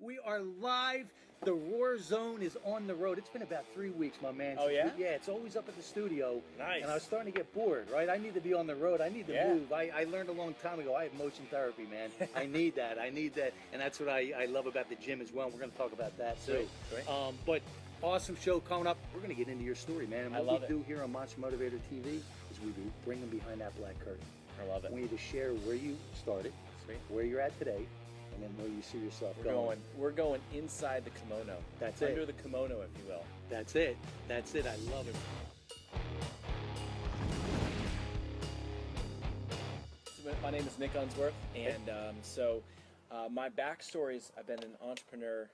We are live. The ROARRR Zone is on the road. It's been about 3 weeks, my man. Oh, yeah? Yeah, it's always up at the studio. Nice. And I was starting to get bored, right? I need to be on the road. I need to move. I learned a long time ago, I have motion therapy, man. I need that. I need that. And that's what I love about the gym as well. We're going to talk about that, too. Great. But awesome show coming up. We're going to get into your story, man. And what we do here on Monster Motivator TV is we bring them behind that black curtain. I love it. We need to share where you started, where you're at today, and then where you see yourself going. We're going inside the kimono. That's Under it. the kimono, if you will. That's it. That's it. I love it. So my name is Nick Unsworth, and my backstory is I've been an entrepreneur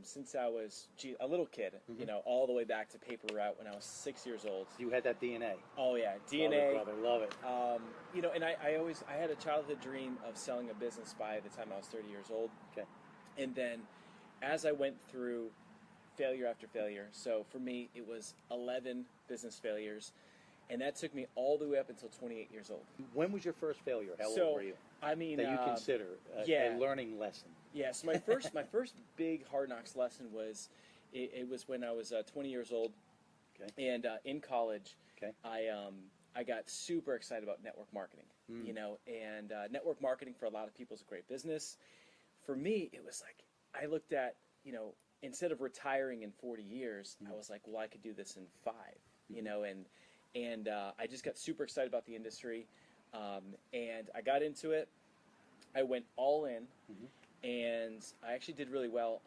since I was a little kid. You know, all the way back to paper route when I was 6 years old. You had that DNA. Oh yeah, DNA. Love it, brother. Love it. You know, and I had a childhood dream of selling a business by the time I was 30 years old. Okay. And then, as I went through failure after failure, so for me it was 11 business failures, and that took me all the way up until 28 years old. When was your first failure? How old were you? I mean, that you consider a learning lesson. Yeah. So my first big hard knocks lesson was it was when I was 20 years old. Okay. And in college, okay. I got super excited about network marketing. You know, and network marketing for a lot of people is a great business. For me, it was like I looked at, you know, instead of retiring in 40 years, I was like, well, I could do this in 5. You know, and I just got super excited about the industry, and I got into it. I went all in, and I actually did really well.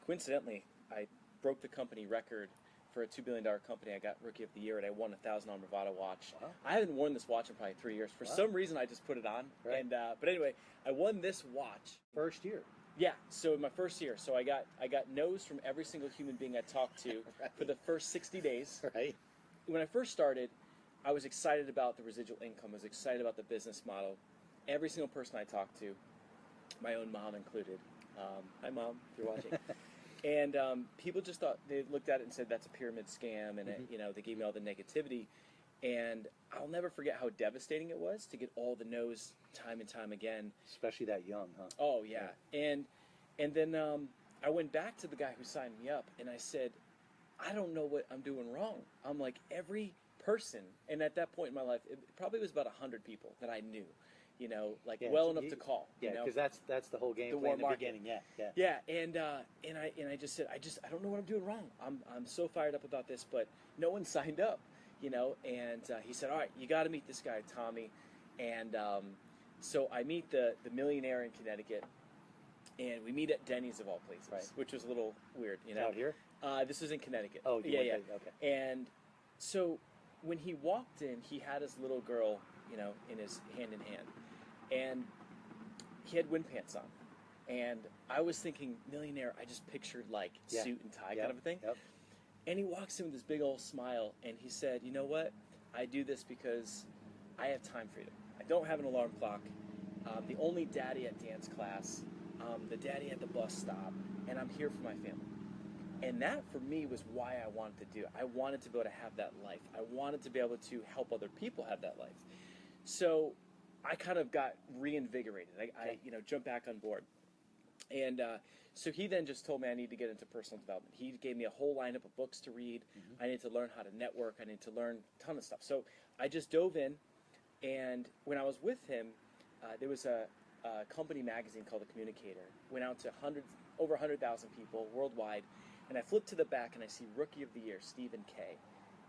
Coincidentally, I broke the company record for a $2 billion company. I got Rookie of the Year, and I won a $1,000 Bravado watch. Wow. I haven't worn this watch in probably 3 years. For some reason, I just put it on. Right. And but anyway, I won this watch. First year. Yeah, so in my first year. So I got no's from every single human being I talked to for the first 60 days. Right. When I first started, I was excited about the residual income. I was excited about the business model. Every single person I talked to, my own mom included. Hi, Mom, if you're watching. And people just thought, they looked at it and said, that's a pyramid scam, and you know, they gave me all the negativity. And I'll never forget how devastating it was to get all the no's time and time again. Especially that young, huh? Oh, yeah. And then I went back to the guy who signed me up, and I said, I don't know what I'm doing wrong. I'm like, every person, and at that point in my life, it probably was about 100 people that I knew, you know, like well enough to call. Yeah, because that's the whole game plan in the beginning. Yeah. And I just said, I don't know what I'm doing wrong. I'm so fired up about this, but no one signed up, you know. And he said, all right, you got to meet this guy, Tommy. And so I meet the millionaire in Connecticut. And we meet at Denny's of all places, which was a little weird, you know. Out here? This was in Connecticut. Oh, yeah. Okay. And so when he walked in, he had his little girl, you know, in his hand, and he had wind pants on. And I was thinking millionaire. I just pictured like suit and tie kind of a thing. Yep. And he walks in with this big old smile, and he said, "You know what? I do this because I have time freedom. I don't have an alarm clock. The only daddy at dance class." The daddy at the bus stop, and I'm here for my family. And that, for me, was why I wanted to do it. I wanted to be able to have that life. I wanted to be able to help other people have that life. So I kind of got reinvigorated. I jumped back on board. And so he then just told me I need to get into personal development. He gave me a whole lineup of books to read. I needed to learn how to network. I needed to learn a ton of stuff. So I just dove in, and when I was with him, there was a company magazine called The Communicator. Went out to over 100,000 people worldwide, and I flipped to the back and I see Rookie of the Year, Stephen K.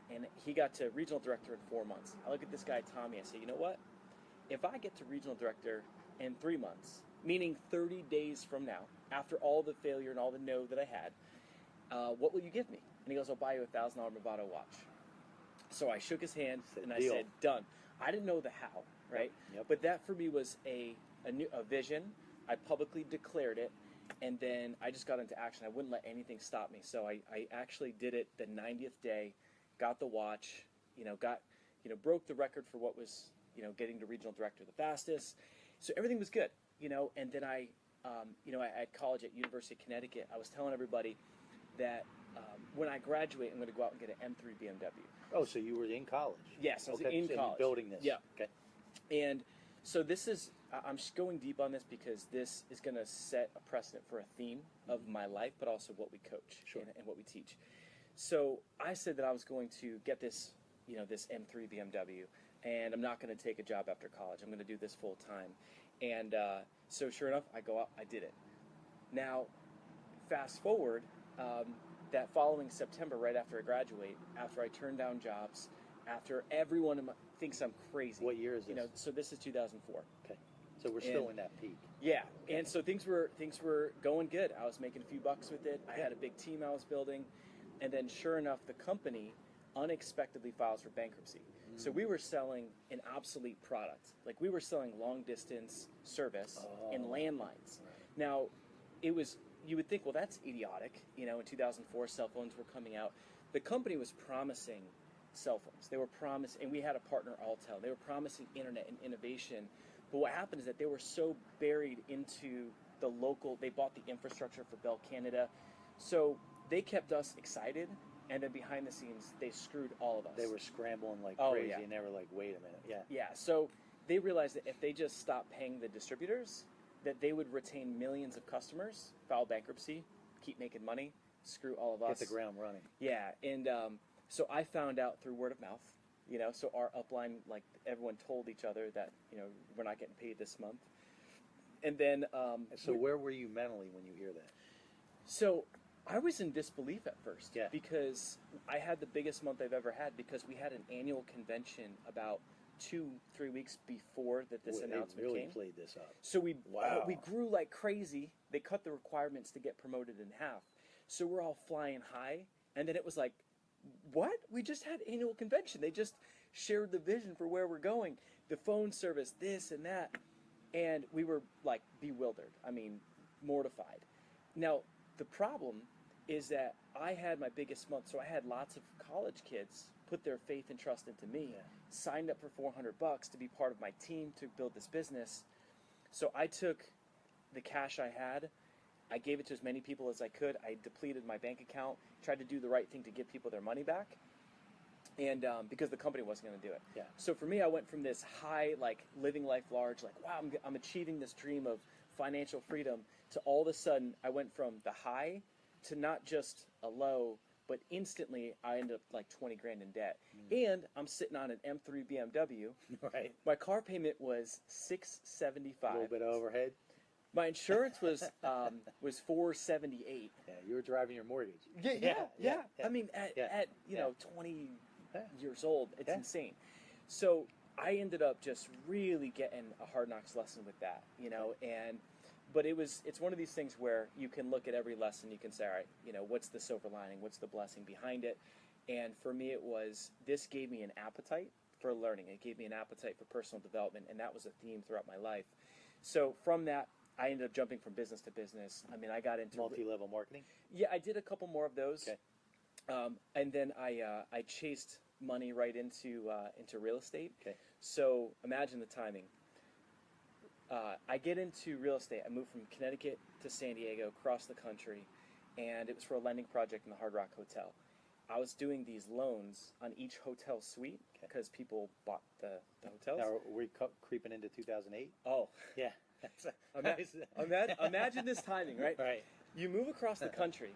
And he got to regional director in 4 months. I look at this guy, Tommy, I say, you know what? If I get to regional director in 3 months, meaning 30 days from now, after all the failure and all the no that I had, what will you give me? And he goes, I'll buy you a $1,000 Bravado watch. So I shook his hand and I said, done. I didn't know the how, right? Yep. But that for me was a vision. I publicly declared it, and then I just got into action. I wouldn't let anything stop me. So I actually did it the 90th day, got the watch, broke the record for what was, getting to regional director the fastest. So everything was good, and then I at college at University of Connecticut, I was telling everybody that when I graduate, I'm going to go out and get an M3 BMW. Oh, so you were in college? Yes, I was in college. Building this. Yeah. Okay. And so this is I'm just going deep on this because this is going to set a precedent for a theme of my life, but also what we coach and what we teach. So I said that I was going to get this, this M3 BMW, and I'm not going to take a job after college. I'm going to do this full time. And so sure enough, I go out, I did it. Now, fast forward, that following September, right after I graduate, after I turn down jobs, after everyone thinks I'm crazy. What year is this? So this is 2004. Okay. So we're still in that peak. Yeah, and so things were going good. I was making a few bucks with it. I had a big team I was building, and then sure enough, the company unexpectedly files for bankruptcy. So we were selling an obsolete product. Like we were selling long distance service and landlines. Now, you would think, well, that's idiotic. In 2004, cell phones were coming out. The company was promising cell phones. They were promising, and we had a partner, Alltel. They were promising internet and innovation. But what happened is that they were so buried into the local, they bought the infrastructure for Bell Canada. So they kept us excited, and then behind the scenes, they screwed all of us. They were scrambling like crazy, and they were like, wait a minute. Yeah, so they realized that if they just stopped paying the distributors, that they would retain millions of customers, file bankruptcy, keep making money, screw all of us. Get the ground running. Yeah, and so I found out through word of mouth. So our upline, like everyone told each other that, we're not getting paid this month. And then... so where were you mentally when you hear that? So I was in disbelief at first. Yeah. Because I had the biggest month I've ever had because we had an annual convention about 2-3 weeks before that this announcement they really came. Played this up. So we grew like crazy. They cut the requirements to get promoted in half. So we're all flying high. And then it was like, what? We just had annual convention. They just shared the vision for where we're going. The phone service, this and that. And we were like bewildered. I mean, mortified. Now, the problem is that I had my biggest month. So I had lots of college kids put their faith and trust into me, signed up for $400 to be part of my team to build this business. So I took the cash I had, I gave it to as many people as I could. I depleted my bank account, tried to do the right thing to give people their money back, and because the company wasn't going to do it. Yeah. So for me, I went from this high, like living life large, like wow, I'm achieving this dream of financial freedom, to all of a sudden I went from the high to not just a low, but instantly I ended up like 20 grand in debt. And I'm sitting on an M3 BMW. Right. My car payment was $675. A little bit of overhead. My insurance was $478. Yeah, you were driving your mortgage. Yeah. I mean, at 20 years old, it's insane. So I ended up just really getting a hard knocks lesson with that, but it's one of these things where you can look at every lesson, you can say, all right, what's the silver lining, what's the blessing behind it? And for me, this gave me an appetite for learning. It gave me an appetite for personal development, and that was a theme throughout my life. So from that, I ended up jumping from business to business. I mean, I got into multi-level marketing. Yeah, I did a couple more of those. Okay. And then I chased money right into real estate. Okay. So imagine the timing. I get into real estate. I moved from Connecticut to San Diego, across the country, and it was for a lending project in the Hard Rock Hotel. I was doing these loans on each hotel suite because people bought the hotels. Now, were we creeping into 2008? Oh, yeah. Imagine this timing, right? Right. You move across the country.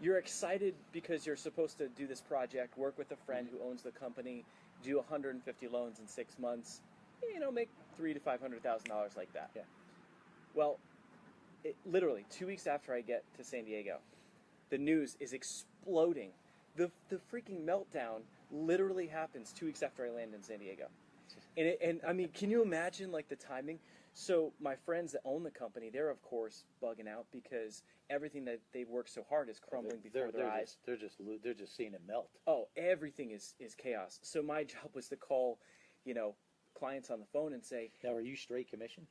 You're excited because you're supposed to do this project, work with a friend who owns the company, do 150 loans in 6 months, make $300,000 to $500,000 like that. Yeah. Well, literally 2 weeks after I get to San Diego, the news is exploding. The freaking meltdown literally happens 2 weeks after I land in San Diego. And I mean, can you imagine like the timing? So my friends that own the company, they're of course bugging out because everything that they've worked so hard is crumbling before their eyes. They're just seeing it melt. Oh, everything is chaos. So my job was to call, clients on the phone and say, now, are you straight commission?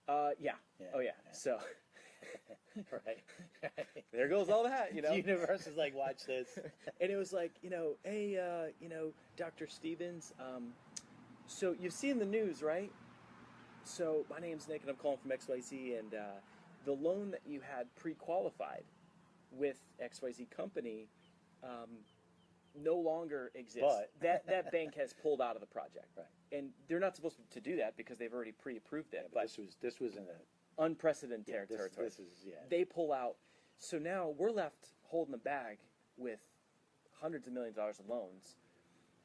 Yeah. Oh yeah. So right. There goes all that, The universe is like, watch this. And it was like, hey, Dr. Stevens, so you've seen the news, right? So my name's Nick, and I'm calling from XYZ, and the loan that you had pre-qualified with XYZ company, no longer exists. But that bank has pulled out of the project, right. And they're not supposed to do that because they've already pre-approved it. Yeah, but this was in a unprecedented territory. This is They pull out, so now we're left holding the bag with hundreds of millions of dollars in loans,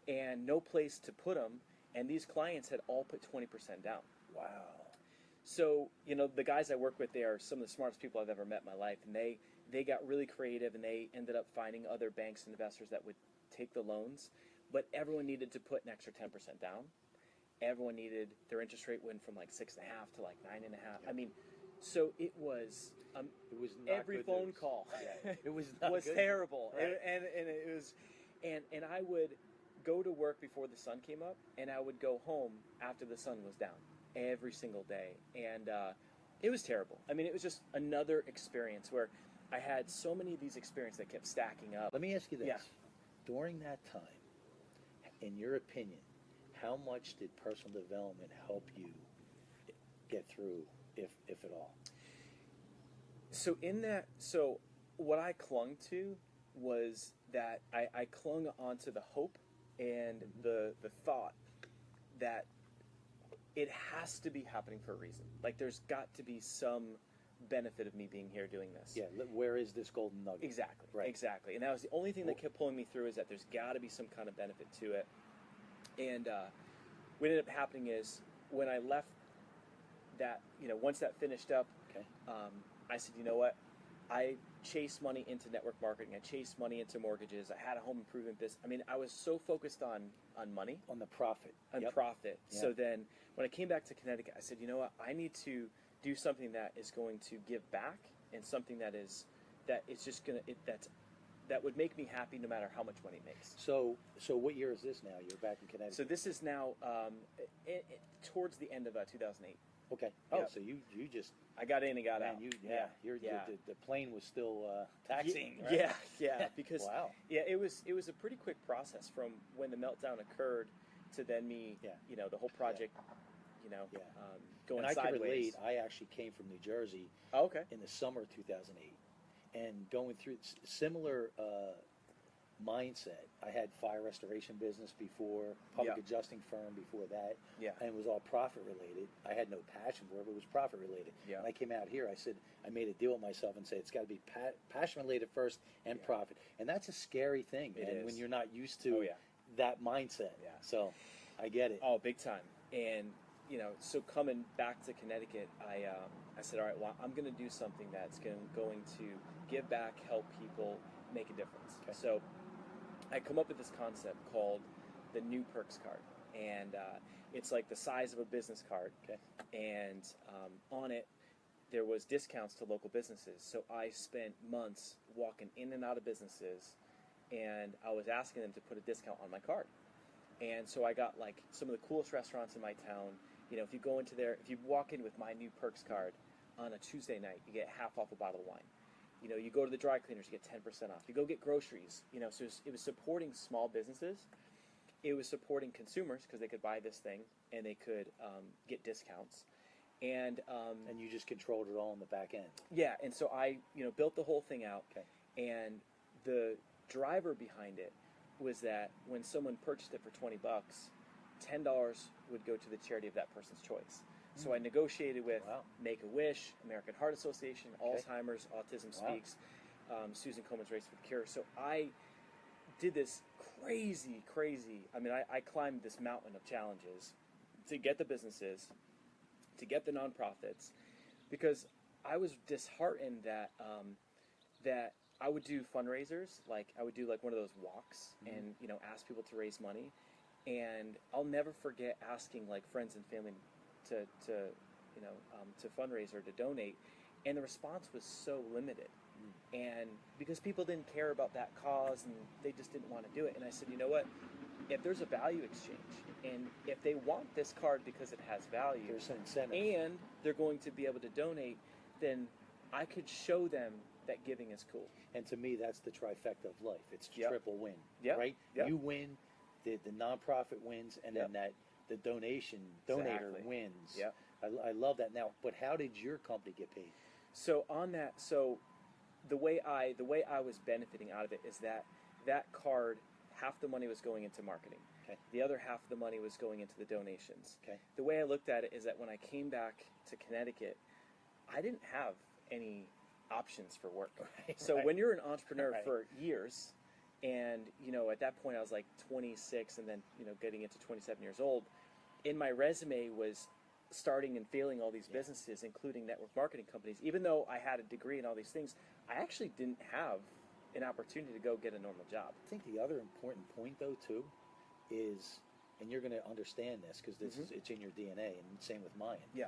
and no place to put them. And these clients had all put 20% down. Wow. So the guys I work with, they are some of the smartest people I've ever met in my life, and they got really creative, and they ended up finding other banks and investors that would take the loans, but everyone needed to put an extra 10% down. Everyone needed, their interest rate went from like 6.5 to like 9.5. Yeah. I mean, so it was not every phone news. call Yeah. It was not was good terrible, news. Right. and it was, and I would go to work before the sun came up, and I would go home after the sun was down every single day, and it was terrible. I mean, it was just another experience where I had so many of these experiences that kept stacking up. Let me ask you this. Yeah. During that time, in your opinion, how much did personal development help you get through, if at all? So what I clung to was that I clung onto the hope and the thought that it has to be happening for a reason. Like, there's got to be some benefit of me being here doing this. Yeah, where is this golden nugget? Exactly, Right. exactly. And that was the only thing that kept pulling me through, is that there's got to be some kind of benefit to it. And what ended up happening is, when I left that, once that finished up, Okay. I said, you know what? I chased money into network marketing. I chased money into mortgages. I had a home improvement business. I mean, I was so focused on money. On the profit. On Yep. profit. Yep. So then when I came back to Connecticut, I said, you know what? I need to do something that is going to give back, and something that is just going to, that would make me happy no matter how much money it makes. So what year is this now? You're back in Connecticut. So this is now towards the end of 2008. Okay. Oh, Yep. so you just I got in and got man, out. the plane was still taxiing. Right? Yeah, because wow. Yeah, it was a pretty quick process from when the meltdown occurred to then me, the whole project, going and I sideways. can relate. I actually came from New Jersey. Oh, okay. In the summer of 2008, and going through similar mindset. I had fire restoration business before, public adjusting firm before that, and it was all profit related. I had no passion for it, but it was profit related. Yeah. When I came out here, I made a deal with myself and said it's got to be passion related first and profit, and that's a scary thing, man, when you're not used to that mindset. Yeah. So I get it. Oh, big time. And so coming back to Connecticut, I said, all right, well, I'm going to do something that's going to give back, help people, make a difference. Okay. So I come up with this concept called the New Perks card, and it's like the size of a business card. Okay. And on it, there was discounts to local businesses. So I spent months walking in and out of businesses, and I was asking them to put a discount on my card. And so I got like some of the coolest restaurants in my town. If you go into there, if you walk in with my New Perks card on a Tuesday night, you get half off a bottle of wine. You go to the dry cleaners, you get 10% off. You go get groceries. So it was supporting small businesses. It was supporting consumers because they could buy this thing and they could get discounts. And you just controlled it all on the back end. Yeah, and so I built the whole thing out. Okay. And the driver behind it was that when someone purchased it for $20, $10 would go to the charity of that person's choice. So I negotiated with Make-A-Wish, American Heart Association, Alzheimer's, Autism Speaks, Susan Komen's Race for the Cure. So I did this crazy, I mean, I climbed this mountain of challenges to get the businesses, to get the nonprofits, because I was disheartened that that I would do fundraisers, like I would do like one of those walks and ask people to raise money, and I'll never forget asking like friends and family to fundraise or to donate, and the response was so limited, and because people didn't care about that cause and they just didn't want to do it. And I said, you know what? If there's a value exchange, and if they want this card because it has value, There's an incentive. and they're going to be able to donate, then I could show them that giving is cool. And to me, that's the trifecta of life. It's Yep. triple win, Yep. right? Yep. You win, the nonprofit wins, and then the donator Exactly. wins. Yep. I love that. Now, but how did your company get paid? So on that, the way I was benefiting out of it is that card half the money was going into marketing. Okay. The other half of the money was going into the donations. Okay. The way I looked at it is that when I came back to Connecticut, I didn't have any options for work. Right, so right. when you're an entrepreneur Right. for years, and at that point I was like 26, and then getting into 27 years old, in my resume was starting and failing all these businesses, including network marketing companies. Even though I had a degree in all these things, I actually didn't have an opportunity to go get a normal job. I think the other important point, though, too, is, and you're going to understand this because it's in your DNA, and same with mine. Yeah.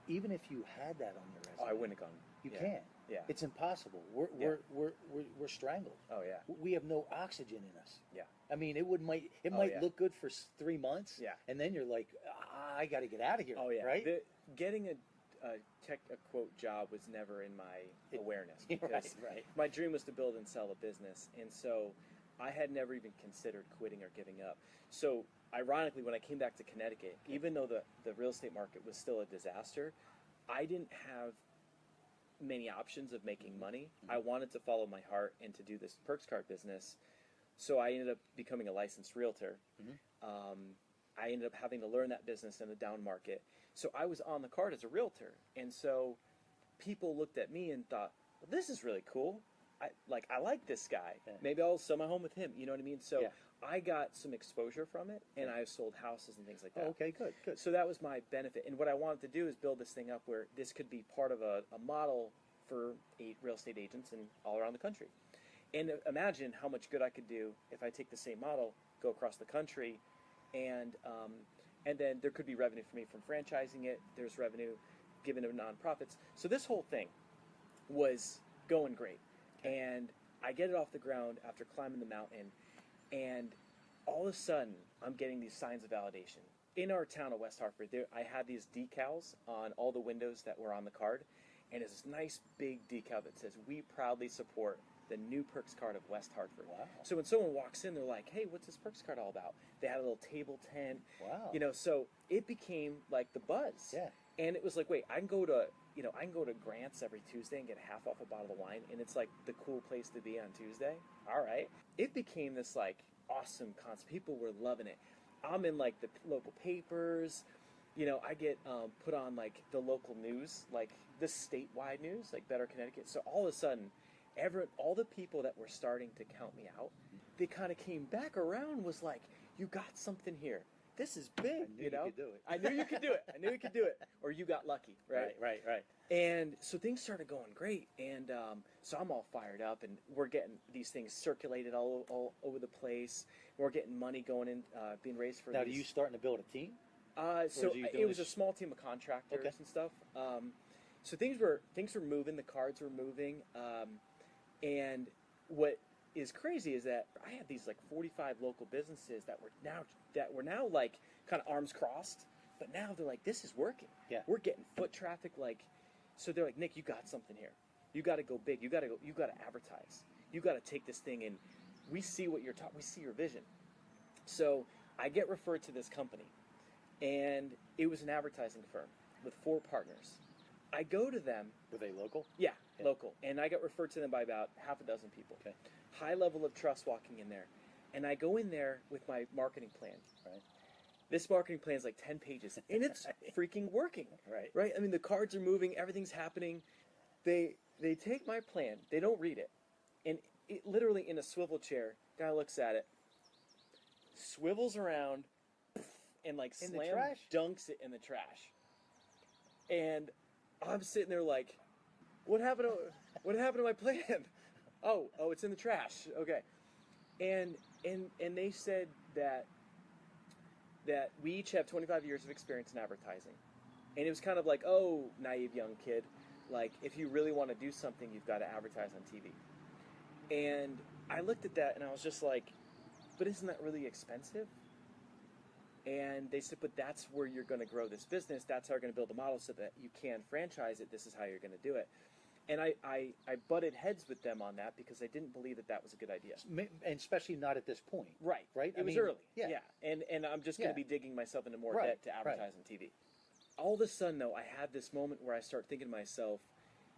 Even if you had that on your resume, I wouldn't have gone. You can't. Yeah. It's impossible. We're strangled. Oh yeah. We have no oxygen in us. Yeah. I mean, it might look good for 3 months. Yeah. And then you're like, I got to get out of here. Oh yeah. Right. Getting a quote job was never in my awareness because right. my dream was to build and sell a business, and so I had never even considered quitting or giving up. So ironically, when I came back to Connecticut, even though the real estate market was still a disaster, I didn't have many options of making money. I wanted to follow my heart and to do this Perks card business. So I ended up becoming a licensed realtor. I ended up having to learn that business in the down market. So I was on the card as a realtor. And so people looked at me and thought, well, this is really cool. I like this guy. Yeah. Maybe I'll sell my home with him. You know what I mean? So Yeah. I got some exposure from it, and I sold houses and things like that. Oh, okay, good. So that was my benefit. And what I wanted to do is build this thing up where this could be part of a model for real estate agents and all around the country. And imagine how much good I could do if I take the same model, go across the country, and then there could be revenue for me from franchising it. There's revenue given to nonprofits. So this whole thing was going great. Okay. And I get it off the ground after climbing the mountain, and all of a sudden, I'm getting these signs of validation. In our town of West Hartford, I had these decals on all the windows that were on the card, and it's this nice big decal that says, "We proudly support the new Perks card of West Hartford." Wow. So when someone walks in, they're like, "Hey, what's this Perks card all about?" They had a little table tent. Wow. So it became like the buzz. Yeah. And it was like, wait, I can go to Grant's every Tuesday and get half off a bottle of wine, and it's like the cool place to be on Tuesday. All right. It became this like awesome concept. People were loving it. I'm in like the local papers. I get put on like the local news, like the statewide news, like Better Connecticut. So all of a sudden, all the people that were starting to count me out, they kind of came back around, was like, you got something here. This is big, I knew you could do it. I knew you could do it. I knew you could do it. Or you got lucky, right? Right. And so things started going great. And so I'm all fired up, and we're getting these things circulated all over the place. We're getting money going in, being raised for Now, these. are you starting to build a team? So are you it doing was a this- small team of contractors Okay. and stuff. So things were moving. The cards were moving. And what is crazy is that I had these like 45 local businesses that were now like kind of arms crossed, but now they're like, this is working. Yeah. We're getting foot traffic. So they're like, Nick, you got something here. You got to go big. You got to advertise. You got to take this thing, and we see what you're talking. We see your vision. So I get referred to this company, and it was an advertising firm with 4 partners. I go to them. Were they local? Yeah, local. And I got referred to them by about half a dozen people. Okay. High level of trust walking in there. And I go in there with my marketing plan. Right. This marketing plan is like 10 pages, and it's freaking working. Right. I mean, the cards are moving, everything's happening. They take my plan, they don't read it, and it literally in a swivel chair, guy looks at it, swivels around, and like In the slam trash? dunks it in the trash. And I'm sitting there like, what happened to my plan? Oh, it's in the trash. Okay. And they said that we each have 25 years of experience in advertising. And it was kind of like, oh, naive young kid, like if you really want to do something, you've got to advertise on TV. And I looked at that and I was just like, but isn't that really expensive? And they said, but that's where you're going to grow this business. That's how you're going to build a model so that you can franchise it. This is how you're going to do it. And I butted heads with them on that because I didn't believe that was a good idea. And especially not at this point. Right. Right? It was early. Yeah. And I'm just going to be digging myself into more debt to advertise on TV. All of a sudden, though, I had this moment where I start thinking to myself,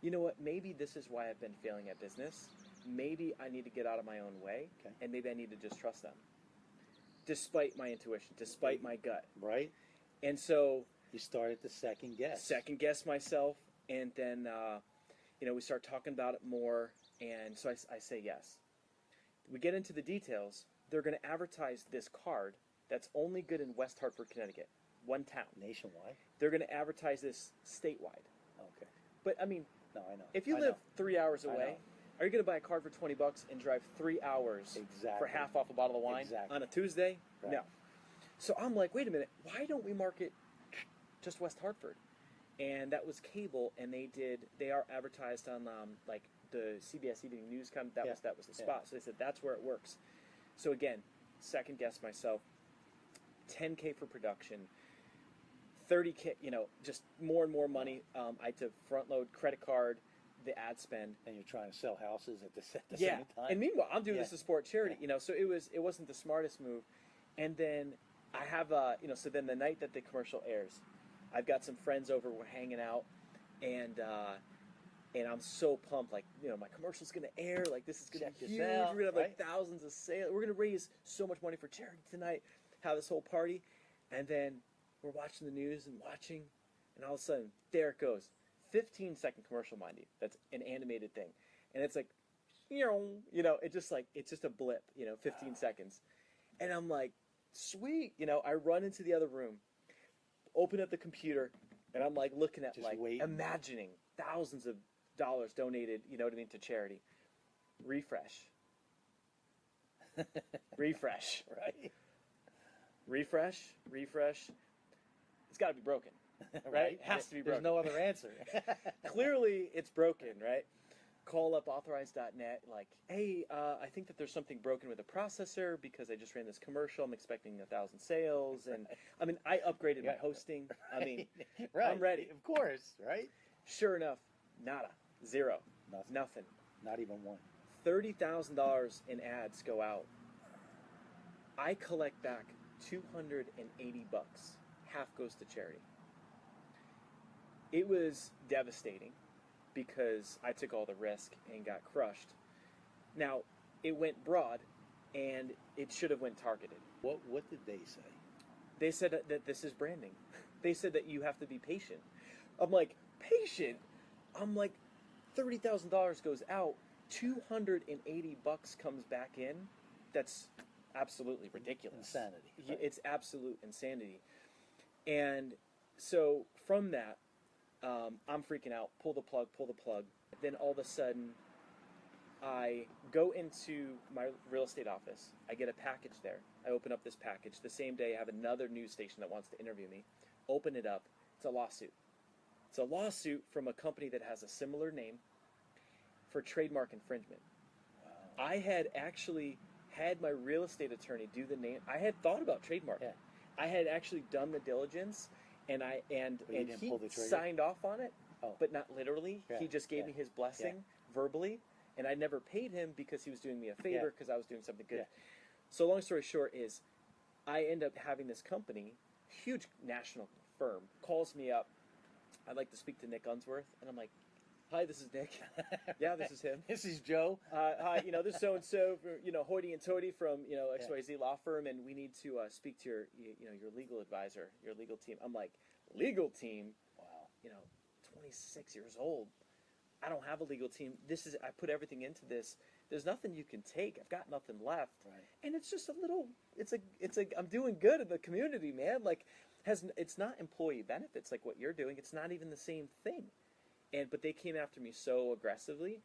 you know what, maybe this is why I've been failing at business, maybe I need to get out of my own way, and maybe I need to just trust them, despite my intuition, despite my gut. Right. And so you started to second guess myself, and then we start talking about it more, and so I say yes. We get into the details. They're going to advertise this card that's only good in West Hartford, Connecticut, one town. Nationwide? They're going to advertise this statewide. Okay. But, I mean, no, I know. If you live 3 hours away, are you going to buy a card for $20 and drive 3 hours for half off a bottle of wine on a Tuesday? Right. No. So I'm like, wait a minute, why don't we market just West Hartford? And that was cable, and they are advertised on like the CBS Evening News. That was the spot. So they said that's where it works. So again, second guess myself. $10K for production, $30K. Just more and more money. I had to front load credit card, the ad spend, and you're trying to sell houses at the same time. And meanwhile, I'm doing this to support charity. So it wasn't the smartest move. And then I have so then the night that the commercial airs, I've got some friends over, we're hanging out, and I'm so pumped, like, my commercial's going to air, like, this is going to be huge, we're going to have, like, thousands of sales, we're going to raise so much money for charity tonight, have this whole party, and then we're watching the news and all of a sudden, there it goes, 15-second commercial, mind you, that's an animated thing, and it's like, it's just a blip, 15 seconds, and I'm like, sweet, I run into the other room, open up the computer, and I'm like looking at imagining thousands of dollars donated, to charity. Refresh. Refresh. Right. Refresh. It's got to be broken, right? It has to be broken. There's no other answer. Clearly, it's broken, right? Call up authorized.net, like, hey, I think that there's something broken with the processor because I just ran this commercial. I'm expecting 1,000 sales. And, I mean, I upgraded my hosting. I mean, I'm ready. Of course, right? Sure enough, nada. Zero. Nothing. Not even one. $30,000 in ads go out. I collect back $280. Half goes to charity. It was devastating, because I took all the risk and got crushed. Now, it went broad, and it should have went targeted. What did they say? They said that this is branding. They said that you have to be patient. I'm like, patient? I'm like, $30,000 goes out, $280 comes back in. That's absolutely ridiculous. Insanity. Right? It's absolute insanity. And so from that, I'm freaking out, pull the plug. Then all of a sudden, I go into my real estate office. I get a package there. I open up this package. The same day, I have another news station that wants to interview me. Open it up. It's a lawsuit. It's a lawsuit from a company that has a similar name for trademark infringement. Wow. I had actually had my real estate attorney do the name. I had thought about trademark. Yeah. I had actually done the diligence. And he signed off on it, but not literally. Yeah. He just gave me his blessing verbally, and I never paid him because he was doing me a favor because I was doing something good. Yeah. So long story short is, I end up having this company, huge national firm, calls me up. I'd like to speak to Nick Unsworth, and I'm like, hi, this is Nick. Yeah, this is him. This is Joe. Hi, this is so-and-so, hoity and toity from, XYZ law firm, and we need to speak to your legal advisor, your legal team. I'm like, legal team? Wow. 26 years old. I don't have a legal team. I put everything into this. There's nothing you can take. I've got nothing left. Right. And it's just I'm doing good in the community, man. Like, it's not employee benefits like what you're doing. It's not even the same thing. But they came after me so aggressively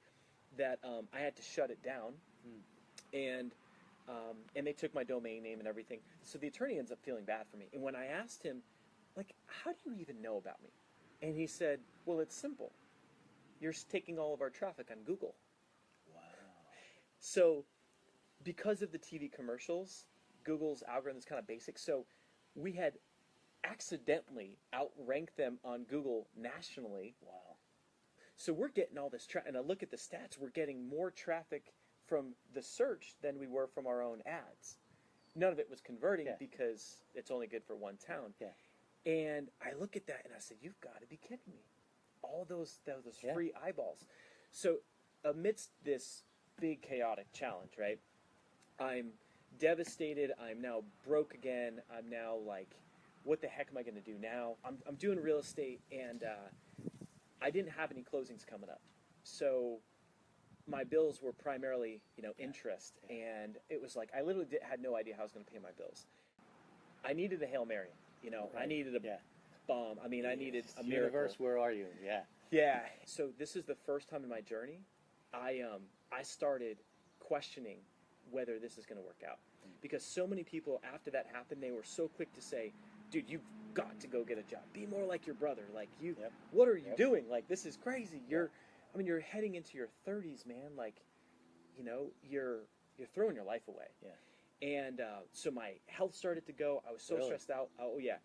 that I had to shut it down, and they took my domain name and everything. So the attorney ends up feeling bad for me. And when I asked him, like, how do you even know about me? And he said, well, it's simple. You're taking all of our traffic on Google. Wow. So because of the TV commercials, Google's algorithm is kind of basic. So we had accidentally outranked them on Google nationally. Wow. So we're getting all this traffic, and I look at the stats, we're getting more traffic from the search than we were from our own ads. None of it was converting because it's only good for one town. Yeah. And I look at that and I said, you've got to be kidding me. All those free eyeballs. So amidst this big chaotic challenge, right? I'm devastated. I'm now broke again. I'm now like, what the heck am I going to do now? I'm doing real estate, and I didn't have any closings coming up. So my bills were primarily, interest. And it was like, I literally had no idea how I was going to pay my bills. I needed a Hail Mary, I needed a bomb. I mean, I needed a miracle. Universe, where are you? Yeah. Yeah. So this is the first time in my journey I started questioning whether this is going to work out. Because so many people, after that happened, they were so quick to say, dude, you've got to go get a job. Be more like your brother. Like, what are you doing? Like, this is crazy. You're heading into your 30s, man. Like, you're throwing your life away. Yeah. And so my health started to go. I was so stressed out. Oh, yeah.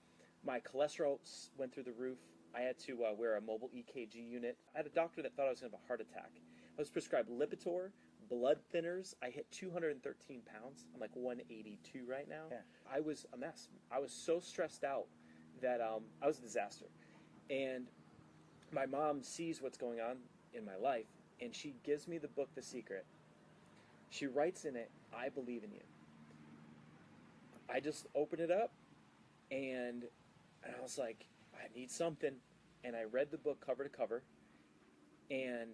My cholesterol went through the roof. I had to wear a mobile EKG unit. I had a doctor that thought I was going to have a heart attack. I was prescribed Lipitor, blood thinners. I hit 213 pounds. I'm like 182 right now. Yeah. I was a mess. I was so stressed out that I was a disaster. And my mom sees what's going on in my life, and she gives me the book, The Secret. She writes in it, I believe in you. I just opened it up, and I was like, I need something. And I read the book cover to cover, and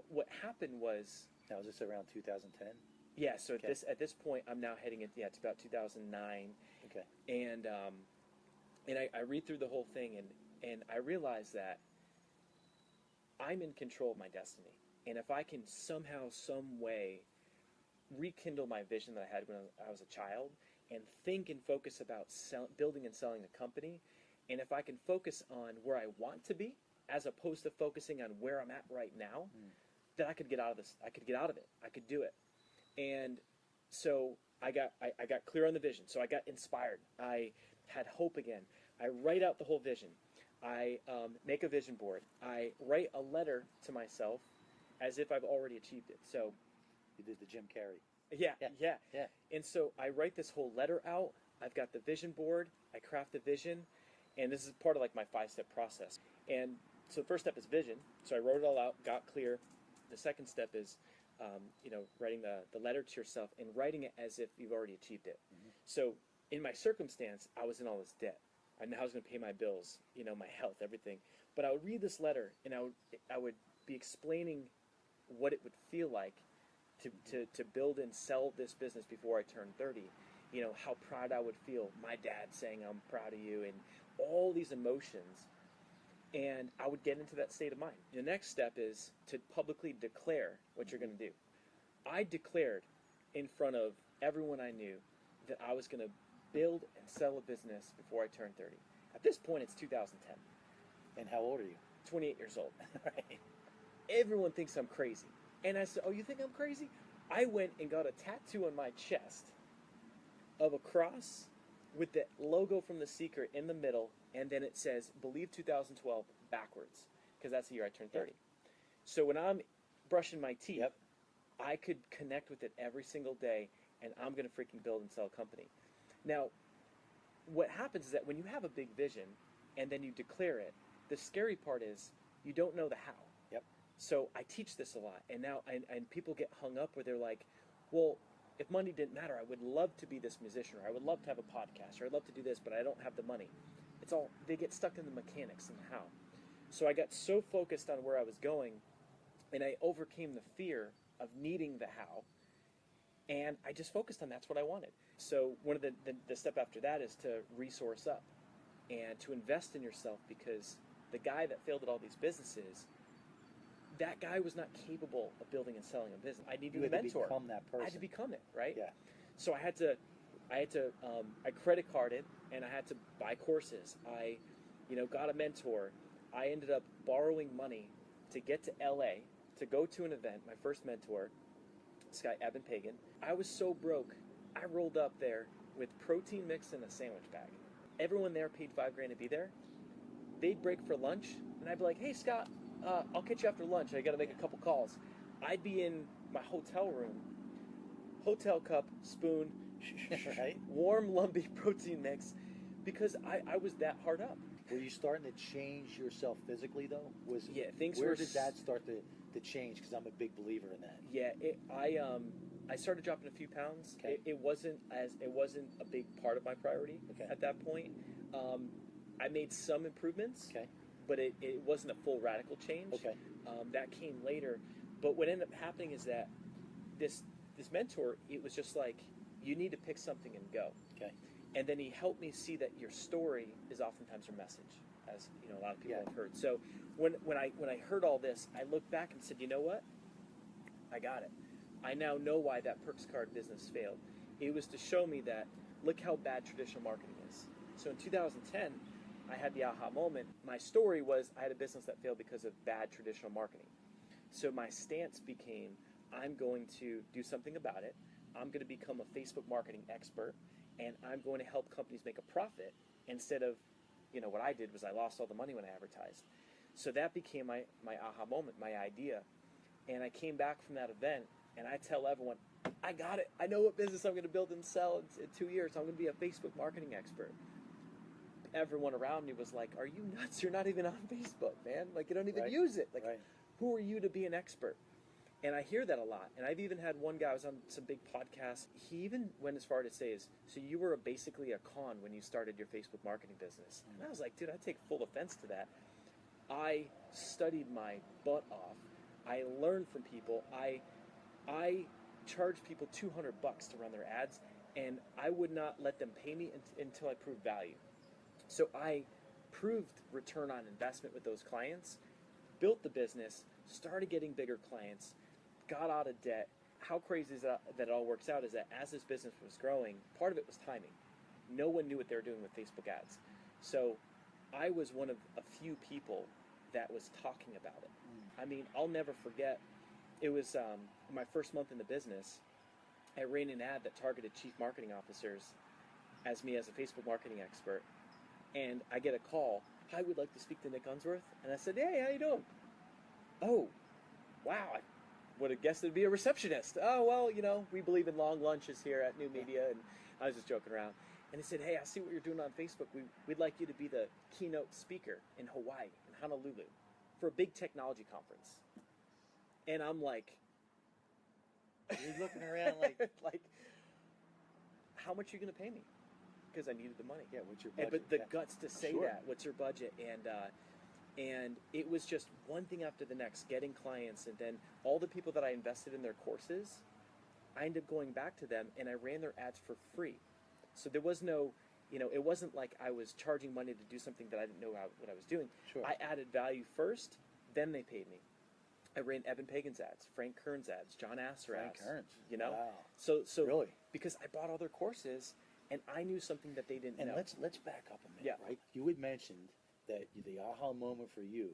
what happened was... Now, was this around 2010? Yeah, so at this point, I'm now heading into, it's about 2009. Okay. And I read through the whole thing, and I realize that I'm in control of my destiny. And if I can somehow, some way, rekindle my vision that I had when I was a child, and think and focus about building and selling a company, and if I can focus on where I want to be, as opposed to focusing on where I'm at right now, then I could get out of this. I could get out of it. I could do it. And so I got clear on the vision. So I got inspired. I had hope again. I write out the whole vision. I make a vision board. I write a letter to myself as if I've already achieved it. So you did the Jim Carrey. Yeah. And so I write this whole letter out. I've got the vision board. I craft the vision. And this is part of like my 5-step process. And so the first step is vision. So I wrote it all out, got clear. The second step is, writing the letter to yourself and writing it as if you've already achieved it. Mm-hmm. So in my circumstance, I was in all this debt. I knew I was going to pay my bills, my health, everything. But I would read this letter, and I would be explaining what it would feel like to build and sell this business before I turned 30. How proud I would feel. My dad saying, I'm proud of you, and all these emotions. And I would get into that state of mind. The next step is to publicly declare what you're going to do. I declared in front of everyone I knew that I was going to build and sell a business before I turned 30. At this point, it's 2010. And how old are you? 28 years old. Right. Everyone thinks I'm crazy. And I said, oh, you think I'm crazy? I went and got a tattoo on my chest of a cross with the logo from The Secret in the middle, and then it says, Believe 2012 backwards, because that's the year I turned 30. Yep. So when I'm brushing my teeth, I could connect with it every single day, and I'm going to freaking build and sell a company. Now, what happens is that when you have a big vision, and then you declare it, the scary part is you don't know the how. Yep. So I teach this a lot, and now and people get hung up where they're like, well, if money didn't matter, I would love to be this musician, or I would love to have a podcast, or I'd love to do this, but I don't have the money. They get stuck in the mechanics and the how. So I got so focused on where I was going, and I overcame the fear of needing the how, and I just focused on that's what I wanted. So one of the step after that is to resource up and to invest in yourself, because the guy that failed at all these businesses, that guy was not capable of building and selling a business. I needed a mentor. To become that person. I had to become it, right? Yeah. So I credit carded, and I had to buy courses. I, got a mentor. I ended up borrowing money to get to LA to go to an event. My first mentor, this guy Evan Pagan. I was so broke, I rolled up there with protein mix and a sandwich bag. Everyone there paid $5,000 to be there. They'd break for lunch, and I'd be like, "Hey Scott, I'll catch you after lunch. I got to make a couple calls." I'd be in my hotel room, hotel cup, spoon, right? Warm, lumpy protein mix, because I was that hard up. Were you starting to change yourself physically, though? Things where were... did that start to the change? Because I'm a big believer in that. Yeah, I started dropping a few pounds. Okay. It wasn't a big part of my priority at that point. I made some improvements, but it wasn't a full radical change. That came later. But what ended up happening is that this mentor, it was just like, you need to pick something and go. And then he helped me see that your story is oftentimes your message, as you know, a lot of people have heard. So when I heard all this, I looked back and said, you know what? I got it. I now know why that Perks card business failed. It was to show me that, look how bad traditional marketing is. So in 2010, I had the aha moment. My story was I had a business that failed because of bad traditional marketing. So my stance became, I'm going to do something about it. I'm going to become a Facebook marketing expert, and I'm going to help companies make a profit instead of, you know, what I did was I lost all the money when I advertised. So that became my aha moment, my idea. And I came back from that event, and I tell everyone, I got it. I know what business I'm going to build and sell in 2 years. I'm going to be a Facebook marketing expert. Everyone around me was like, are you nuts? You're not even on Facebook, man. Like, you don't even use it. Like, who are you to be an expert? And I hear that a lot. And I've even had one guy, I was on some big podcasts, he even went as far to say is, so you were basically a con when you started your Facebook marketing business. And I was like, dude, I take full offense to that. I studied my butt off. I learned from people. I charged people $200 to run their ads, and I would not let them pay me until I proved value. So I proved return on investment with those clients, built the business, started getting bigger clients, got out of debt. How crazy is that it all works out is that as this business was growing, part of it was timing. No one knew what they were doing with Facebook ads. So I was one of a few people that was talking about it. I mean, I'll never forget, it was my first month in the business. I ran an ad that targeted chief marketing officers as me as a Facebook marketing expert. And I get a call, hi, we'd like to speak to Nick Unsworth. And I said, hey, how you doing? Oh, wow, I would have guessed it'd be a receptionist. Oh, well, you know, we believe in long lunches here at New Media. And I was just joking around. And he said, hey, I see what you're doing on Facebook. We'd like you to be the keynote speaker in Hawaii, in Honolulu, for a big technology conference. And I'm like, you're looking around like, how much are you going to pay me? Because I needed the money. Yeah, what's your budget? But the guts to say that, what's your budget? And it was just one thing after the next, getting clients, and then all the people that I invested in their courses, I ended up going back to them, and I ran their ads for free. So there was no, you know, it wasn't like I was charging money to do something that I didn't know what I was doing. I added value first, then they paid me. I ran Evan Pagan's ads, Frank Kern's ads, John Asser ads. Frank Kern's. You know? Wow. So really? Because I bought all their courses, and I knew something that they didn't know. And let's back up a minute, right? You had mentioned that the aha moment for you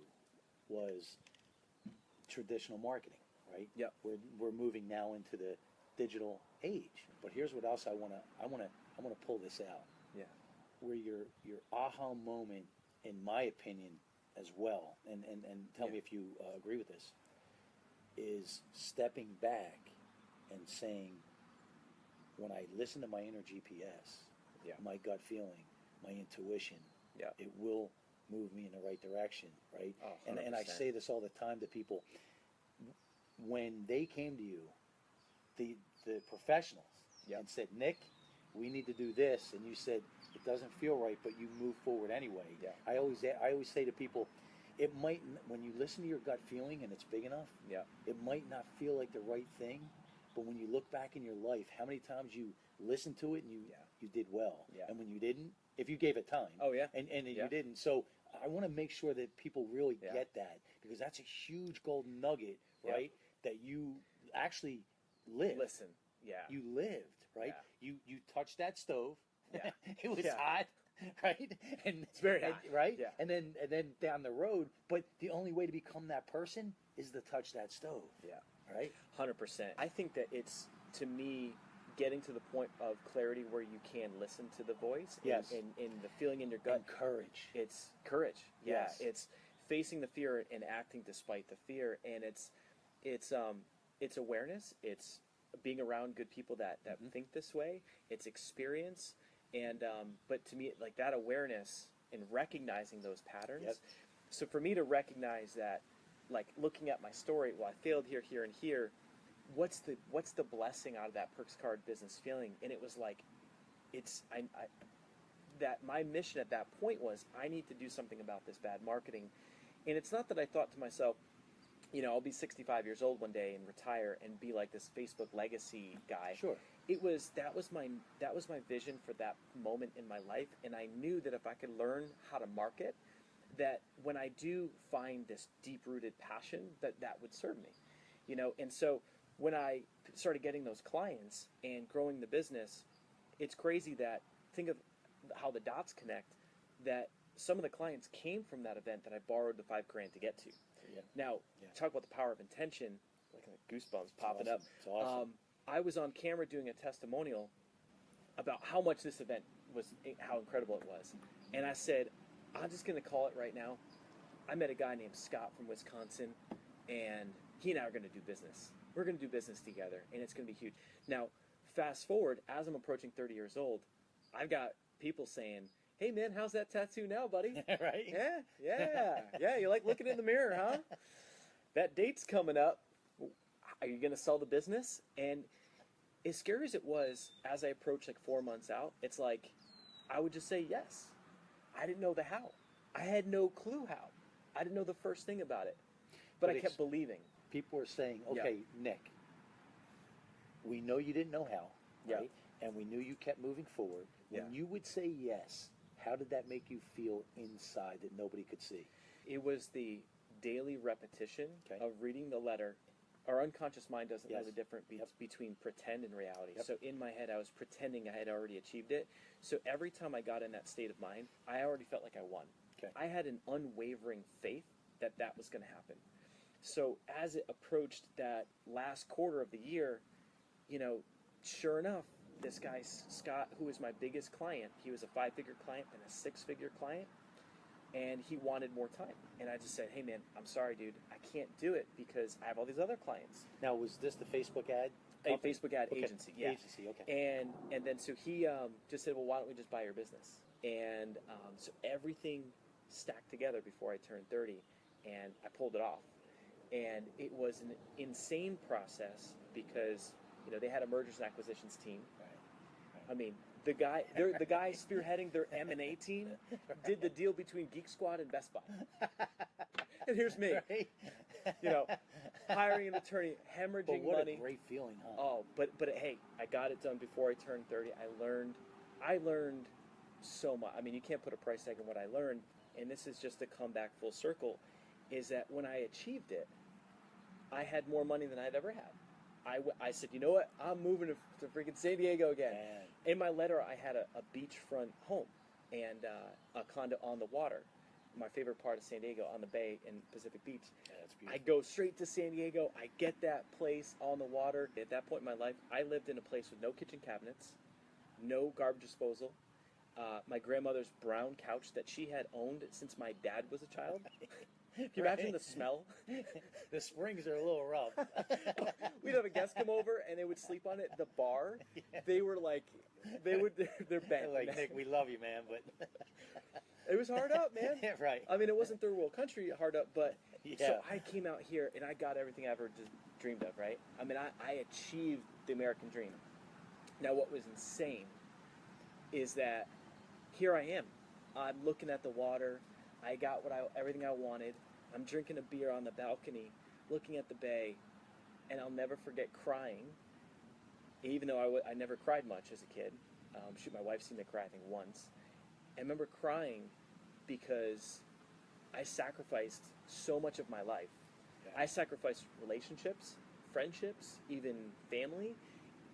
was traditional marketing, right? Yeah. We're moving now into the digital age. But here's what else I wanna pull this out. Yeah. Where your aha moment, in my opinion, as well, and tell me if you agree with this, is stepping back and saying, when I listen to my inner GPS, my gut feeling, my intuition, it will move me in the right direction, right? Oh, and I say this all the time to people. When they came to you, the professionals, and said, Nick, we need to do this, and you said, it doesn't feel right, but you move forward anyway. I always say to people, it might, when you listen to your gut feeling and it's big enough, it might not feel like the right thing, but when you look back in your life, how many times you listened to it and you did well, and when you didn't, if you gave it time, and you didn't. So I want to make sure that people really get that, because that's a huge golden nugget, right? That you actually lived. Listen, you lived, right? You touched that stove. It was Yeah. hot, right? And It's very hot, right? yeah. And then down the road, but the only way to become that person is to touch that stove. Right? 100%. I think that it's, to me, getting to the point of clarity where you can listen to the voice, and the feeling in your gut. And courage. It's courage. Yes. It's facing the fear and acting despite the fear, and it's awareness. It's being around good people that think this way. It's experience, and but to me, like that awareness and recognizing those patterns. So for me to recognize that like looking at my story, well, I failed here, here, and here. What's the blessing out of that Perks card business feeling? And it was like, that my mission at that point was, I need to do something about this bad marketing. And it's not that I thought to myself, you know, I'll be 65 years old one day and retire and be like this Facebook legacy guy. Sure. That was my vision for that moment in my life, and I knew that if I could learn how to market, that when I do find this deep-rooted passion, that would serve me, you know. And so when I started getting those clients and growing the business, it's crazy that, think of how the dots connect, that some of the clients came from that event that I borrowed the $5,000 to get to. Yeah. Now, talk about the power of intention, like goosebumps popping up. It's awesome. I was on camera doing a testimonial about how much this event was, how incredible it was. And I said, I'm just going to call it right now. I met a guy named Scott from Wisconsin, and he and I are going to do business. We're going to do business together, and it's going to be huge. Now, fast forward, as I'm approaching 30 years old, I've got people saying, hey, man, how's that tattoo now, buddy? Right? Yeah. You like looking in the mirror, huh? That date's coming up. Are you going to sell the business? And as scary as it was, as I approached like 4 months out, it's like I would just say yes. I didn't know the how. I had no clue how. I didn't know the first thing about it. But I kept believing. People were saying, okay, Nick, we know you didn't know how, right? And we knew you kept moving forward. When you would say yes, how did that make you feel inside that nobody could see? It was the daily repetition of reading the letter. Our unconscious mind doesn't know the difference between pretend and reality. So in my head, I was pretending I had already achieved it. So every time I got in that state of mind, I already felt like I won. I had an unwavering faith that that was going to happen. So as it approached that last quarter of the year, you know, sure enough, this guy, Scott, who was my biggest client, he was a 5-figure client and a 6-figure client, and he wanted more time. And I just said, hey, man, I'm sorry, dude. I can't do it because I have all these other clients. Now, was this the Facebook ad? A Facebook ad agency, Agency, okay. And then so he just said, well, why don't we just buy your business? And so everything stacked together before I turned 30, and I pulled it off. And it was an insane process because, you know, they had a mergers and acquisitions team. I mean, the guy spearheading their M&A team did the deal between Geek Squad and Best Buy. And here's me, you know, hiring an attorney, hemorrhaging money. What a great feeling, huh? Oh, but hey, I got it done before I turned 30. I learned so much. I mean, you can't put a price tag on what I learned. And this is just to come back full circle, is that when I achieved it, I had more money than I'd ever had. I said, you know what? I'm moving to freaking San Diego again. Man. In my letter, I had a beachfront home and a condo on the water. My favorite part of San Diego, on the bay in Pacific Beach. Yeah, that's beautiful. I go straight to San Diego. I get that place on the water. At that point in my life, I lived in a place with no kitchen cabinets, no garbage disposal. My grandmother's brown couch that she had owned since my dad was a child. Can you imagine the smell? The springs are a little rough. We'd have a guest come over and they would sleep on it. The bar, they were like, they're bent. Like, Nick, we love you, man, but it was hard up, man. Right. I mean, it wasn't third world country hard up, but yeah. So I came out here and I got everything I ever just dreamed of, right? I mean, I achieved the American dream. Now, what was insane is that here I am. I'm looking at the water. I got everything I wanted. I'm drinking a beer on the balcony, looking at the bay, and I'll never forget crying, even though I never cried much as a kid. My wife seen me cry, I think, once. I remember crying because I sacrificed so much of my life. Yeah. I sacrificed relationships, friendships, even family.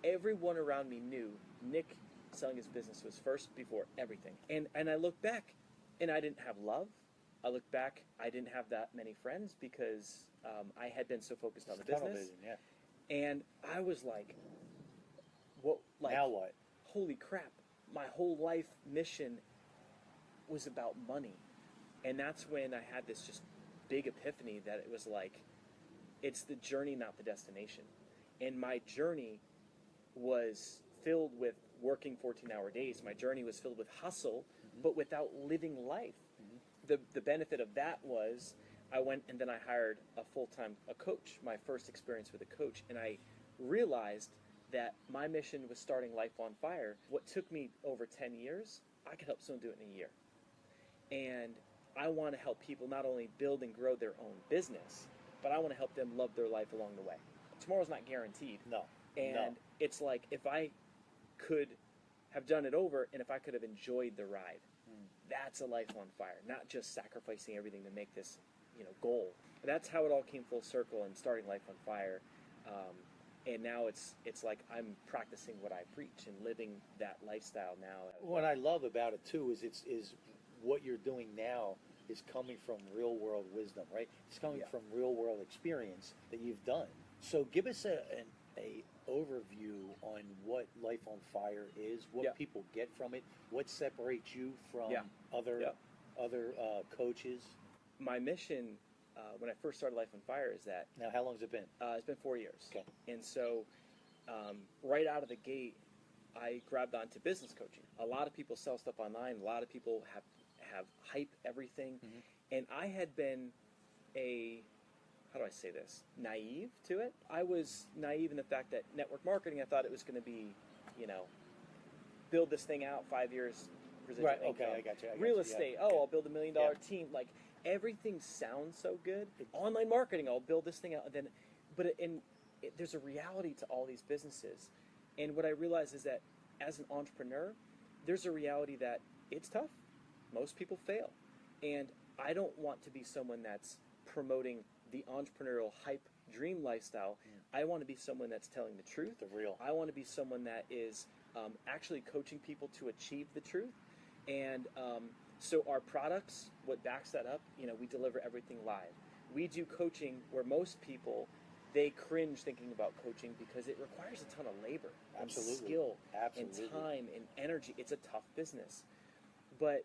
Everyone around me knew Nick selling his business was first before everything. And I look back, and I didn't have love. I look back, I didn't have that many friends because I had been so focused on the business. Vision, yeah. And I was like, what? Like, now what? Holy crap. My whole life mission was about money. And that's when I had this just big epiphany that it was like, it's the journey, not the destination. And my journey was filled with working 14-hour days. My journey was filled with hustle, but without living life. The benefit of that was I went and then I hired a full-time coach, my first experience with a coach, and I realized that my mission was starting Life on Fire. What took me over 10 years, I could help someone do it in a year. And I want to help people not only build and grow their own business, but I want to help them love their life along the way. Tomorrow's not guaranteed. No. And it's like, if I could have done it over and if I could have enjoyed the ride, that's a life on fire, not just sacrificing everything to make this, goal. That's how it all came full circle and starting Life on Fire. And now it's like I'm practicing what I preach and living that lifestyle now. What I love about it too is what you're doing now is coming from real world wisdom, right? It's coming from real world experience that you've done. So give us a overview on what Life on Fire is, what people get from it, what separates you from other coaches. My mission when I first started Life on Fire is that... Now, how long has it been? It's been 4 years. Okay. And so right out of the gate, I grabbed onto business coaching. A lot of people sell stuff online. A lot of people have hype everything. And I had been how do I say this, naive to it. I was naive in the fact that network marketing, I thought it was going to be, build this thing out 5 years, residual income. Okay, I got you. Real estate, I'll build $1 million team. Like, everything sounds so good. Online marketing, I'll build this thing out. There's a reality to all these businesses. And what I realized is that as an entrepreneur, there's a reality that it's tough. Most people fail. And I don't want to be someone that's promoting the entrepreneurial hype dream lifestyle. I want to be someone that's telling the truth. The real. I want to be someone that is actually coaching people to achieve the truth. And so our products, what backs that up, we deliver everything live. We do coaching where most people, they cringe thinking about coaching because it requires a ton of labor and skill and time and energy. It's a tough business. But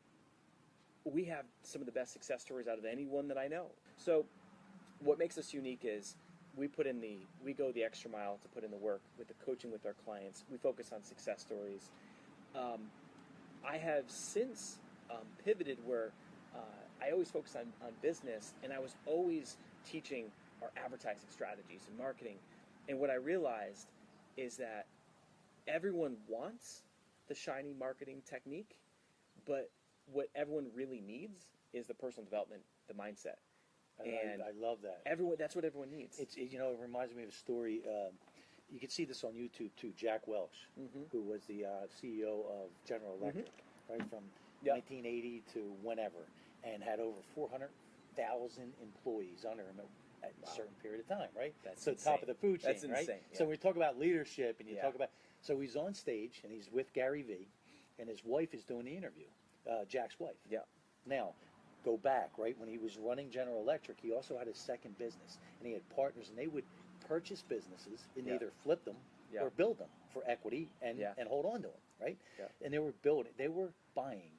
we have some of the best success stories out of anyone that I know. So what makes us unique is we go the extra mile to put in the work with the coaching with our clients. We focus on success stories. I have since pivoted where I always focus on business, and I was always teaching our advertising strategies and marketing. And what I realized is that everyone wants the shiny marketing technique, but what everyone really needs is the personal development, the mindset. And I love that. That's what everyone needs. It reminds me of a story. You can see this on YouTube too. Jack Welch, who was the CEO of General Electric, right, from 1980 to whenever, and had over 400,000 employees under him at a certain period of time, right? That's so insane. Top of the food chain, That's right? insane. Yeah. So we talk about leadership, and you talk about. So he's on stage, and he's with Gary Vee, and his wife is doing the interview. Jack's wife. Yeah. Now, go back, right, when he was running General Electric, he also had his second business, and he had partners, and they would purchase businesses and either flip them or build them for equity and hold on to them, right? Yeah. And they were buying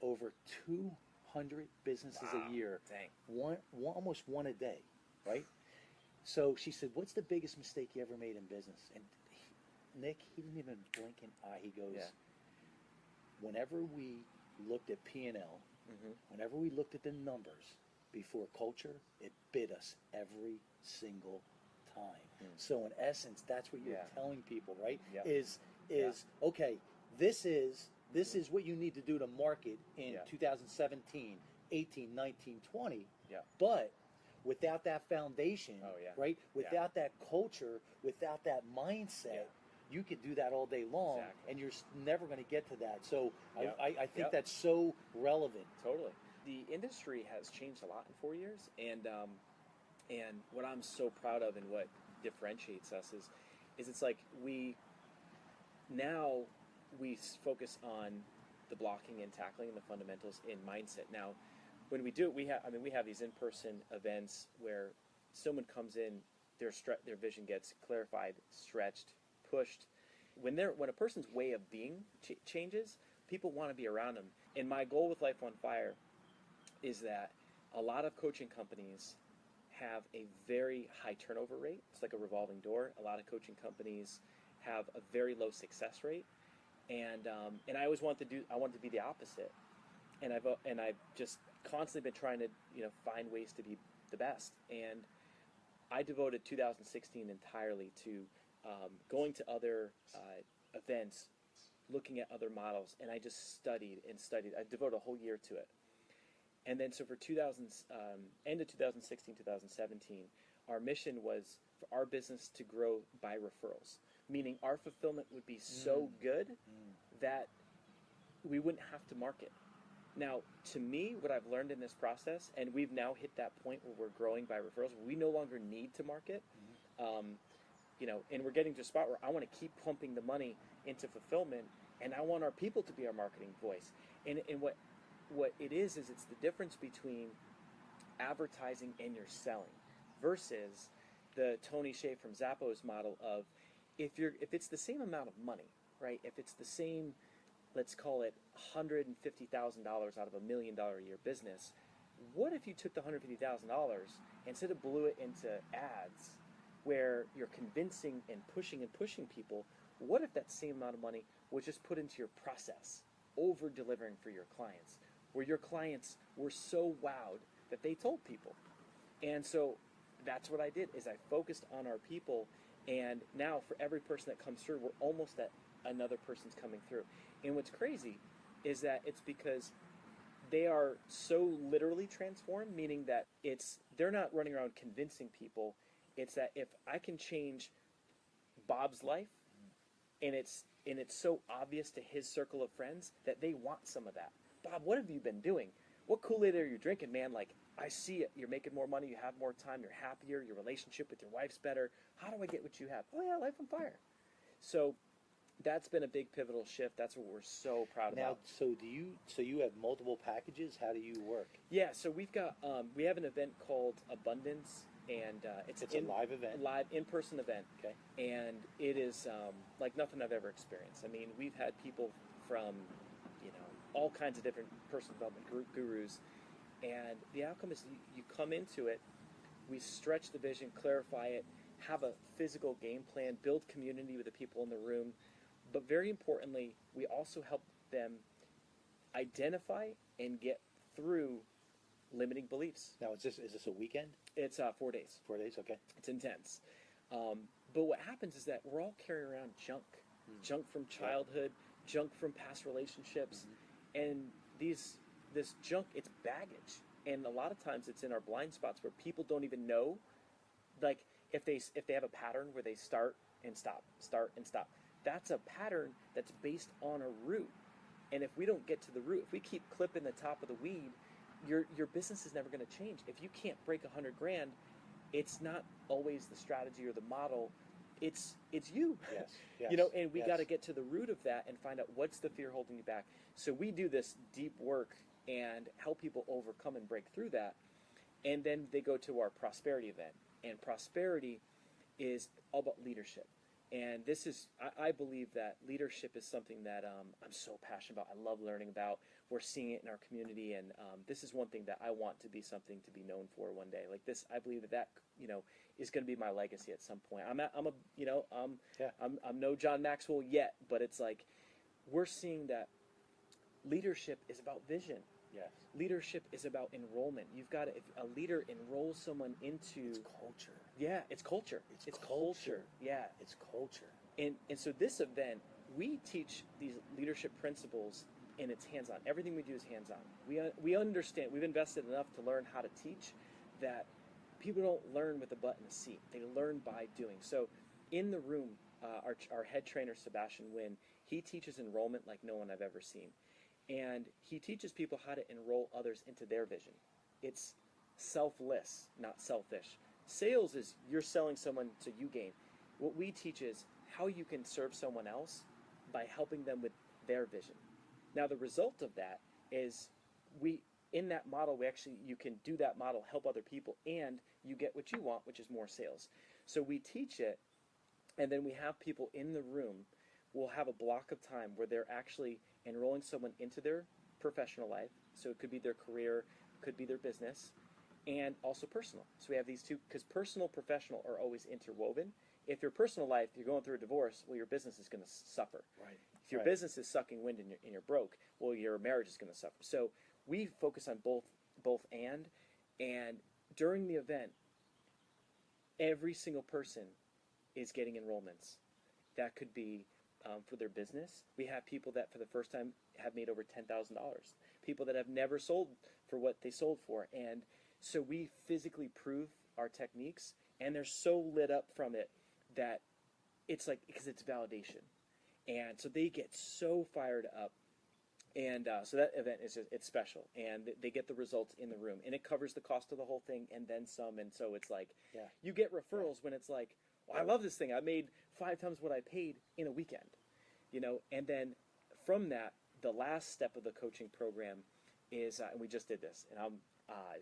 over 200 businesses a year, almost one a day, right? So she said, "What's the biggest mistake you ever made in business?" And Nick, he didn't even blink an eye. He goes, "Whenever we looked at P&L, whenever we looked at the numbers before culture, it bit us every single time." So in essence, that's what you're telling people, right? Is okay, this is what you need to do to market in 2017, 18, 19, 20. But without that foundation, right? Without that culture, without that mindset, you could do that all day long, and you're never going to get to that. So I think that's so relevant. Totally. The industry has changed a lot in 4 years, and what I'm so proud of and what differentiates us is it's like we focus on the blocking and tackling and the fundamentals in mindset. Now, when we do it, we have these in-person events where someone comes in, their vision gets clarified, stretched, pushed. When a person's way of being changes, people want to be around them. And my goal with Life on Fire is that a lot of coaching companies have a very high turnover rate. It's like a revolving door. A lot of coaching companies have a very low success rate, and I always wanted to be the opposite. and I've just constantly been trying to find ways to be the best. And I devoted 2016 entirely to going to other events, looking at other models, and I just studied and studied. I devoted a whole year to it. And then so for end of 2016, 2017, our mission was for our business to grow by referrals, meaning our fulfillment would be so good that we wouldn't have to market. Now, to me, what I've learned in this process, and we've now hit that point where we're growing by referrals, we no longer need to market, and we're getting to a spot where I want to keep pumping the money into fulfillment, and I want our people to be our marketing voice. And what it is it's the difference between advertising and your selling versus the Tony Hsieh from Zappos model of if it's the same amount of money, right? If it's the same, let's call it $150,000 out of $1 million a year business, what if you took the $150,000 instead of blew it into ads where you're convincing and pushing people? What if that same amount of money was just put into your process, over delivering for your clients, where your clients were so wowed that they told people? And so that's what I did, is I focused on our people, and now for every person that comes through, we're almost at another person's coming through. And what's crazy is that it's because they are so literally transformed, meaning that they're not running around convincing people. It's that if I can change Bob's life, and it's so obvious to his circle of friends that they want some of that. Bob, what have you been doing? What Kool-Aid are you drinking, man? Like, I see it. You're making more money. You have more time. You're happier. Your relationship with your wife's better. How do I get what you have? Oh, yeah, life on fire. So that's been a big pivotal shift. That's what we're so proud about. Now, so you have multiple packages? How do you work? Yeah, so we have an event called Abundance, and it's a live event? Live in-person event. Okay. And it is like nothing I've ever experienced. I mean, we've had people from, all kinds of different personal development gurus, and the outcome is you come into it, we stretch the vision, clarify it, have a physical game plan, build community with the people in the room, but very importantly, we also help them identify and get through limiting beliefs. Now, is this a weekend? It's 4 days. 4 days, okay. It's intense. But what happens is that we're all carrying around junk from childhood, junk from past relationships, and this junk, it's baggage. And a lot of times it's in our blind spots where people don't even know, like if they have a pattern where they start and stop, that's a pattern that's based on a root. And if we don't get to the root, if we keep clipping the top of the weed, your business is never going to change. If you can't break $100,000, it's not always the strategy or the model. It's you. Yes. And we got to get to the root of that and find out what's the fear holding you back. So we do this deep work and help people overcome and break through that. And then they go to our prosperity event. And prosperity is all about leadership. And this is, I believe that leadership is something that I'm so passionate about. I love learning about. We're seeing it in our community, and this is one thing that I want to be something to be known for one day. Like this, I believe that is going to be my legacy at some point. I'm no John Maxwell yet, but it's like we're seeing that leadership is about vision. Yes. Leadership is about enrollment. You've got to, if a leader enrolls someone into... It's culture. Yeah, it's culture. It's culture. Yeah. It's culture. And so this event, we teach these leadership principles, and it's hands-on. Everything we do is hands-on. We understand, we've invested enough to learn how to teach that people don't learn with a butt in a seat. They learn by doing. So in the room, our head trainer, Sebastian Wynn, he teaches enrollment like no one I've ever seen. And he teaches people how to enroll others into their vision. It's selfless, not selfish. Sales is you're selling someone so you gain. What we teach is how you can serve someone else by helping them with their vision. Now the result of that is in that model, you can do that model, help other people, and you get what you want, which is more sales. So we teach it, and then we have people in the room. We'll have a block of time where they're actually enrolling someone into their professional life. So it could be their career, could be their business, and also personal. So we have these two, because personal, professional are always interwoven, if your personal life, you're going through a divorce, well, your business is going to suffer. Right. If your business is sucking wind and you're broke, well, your marriage is going to suffer. So we focus on both and during the event, every single person is getting enrollments. That could be for their business. We have people that for the first time have made over $10,000. People that have never sold for what they sold for. And so we physically prove our techniques, and they're so lit up from it that it's like, because it's validation. And so they get so fired up. And so that event is just, it's special, and they get the results in the room, and it covers the cost of the whole thing and then some. And so it's like, you get referrals when it's like, well, I love this thing. I made 5 times what I paid in a weekend, you know. And then from that, the last step of the coaching program is, and we just did this, and I'm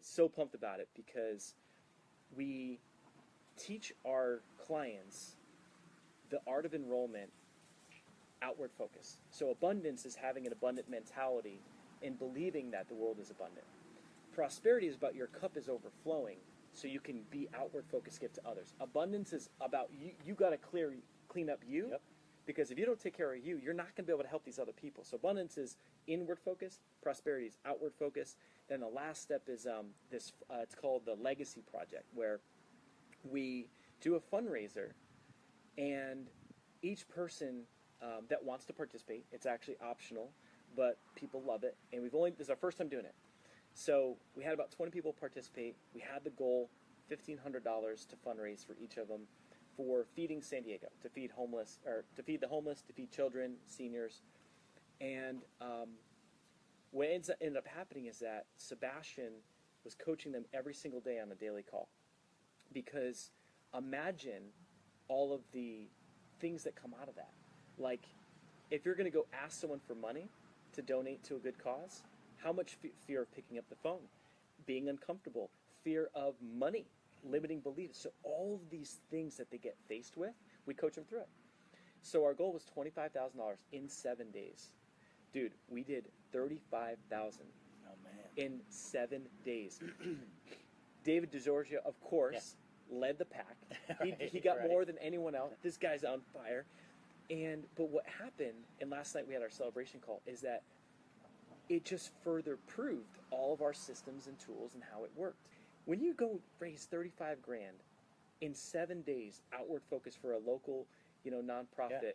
so pumped about it because we teach our clients the art of enrollment. Outward focus. So abundance is having an abundant mentality and believing that the world is abundant. Prosperity is about your cup is overflowing so you can be outward focused, give to others. Abundance is about you got to clean up you, because if you don't take care of you, you're not going to be able to help these other people. So abundance is inward focus, prosperity is outward focus. Then the last step is it's called the Legacy Project, where we do a fundraiser, and each person that wants to participate, it's actually optional, but people love it, and this is our first time doing it. So we had about 20 people participate. We had the goal, $1,500 to fundraise for each of them for feeding San Diego, to feed the homeless, to feed children, seniors. And what ended up happening is that Sebastian was coaching them every single day on a daily call, because imagine all of the things that come out of that. Like, if you're going to go ask someone for money to donate to a good cause, how much fear of picking up the phone, being uncomfortable, fear of money, limiting beliefs. So all of these things that they get faced with, we coach them through it. So our goal was $25,000 in 7 days. Dude, we did $35,000 in 7 days. David DeGiorgio, of course, led the pack. He got more than anyone else. This guy's on fire. But what happened, and last night we had our celebration call, is that it just further proved all of our systems and tools and how it worked. When you go raise $35,000 in 7 days, outward focus for a local, nonprofit,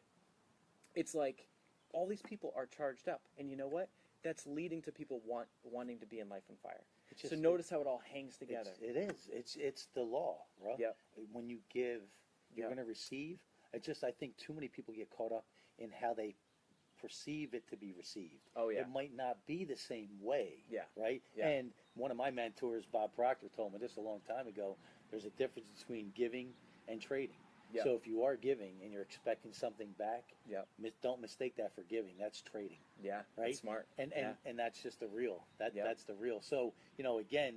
it's like all these people are charged up, and you know what? That's leading to people wanting to be in Life on Fire. So notice how it all hangs together. It is. It's the law, bro. Yep. When you give, you're going to receive. I think too many people get caught up in how they perceive it to be received. Oh, yeah. It might not be the same way. Yeah. Right? Yeah. And one of my mentors, Bob Proctor, told me this a long time ago. There's a difference between giving and trading. Yep. So if you are giving and you're expecting something back, don't mistake that for giving. That's trading. Yeah. Right? That's smart. And that's just the real. That's the real. So, again,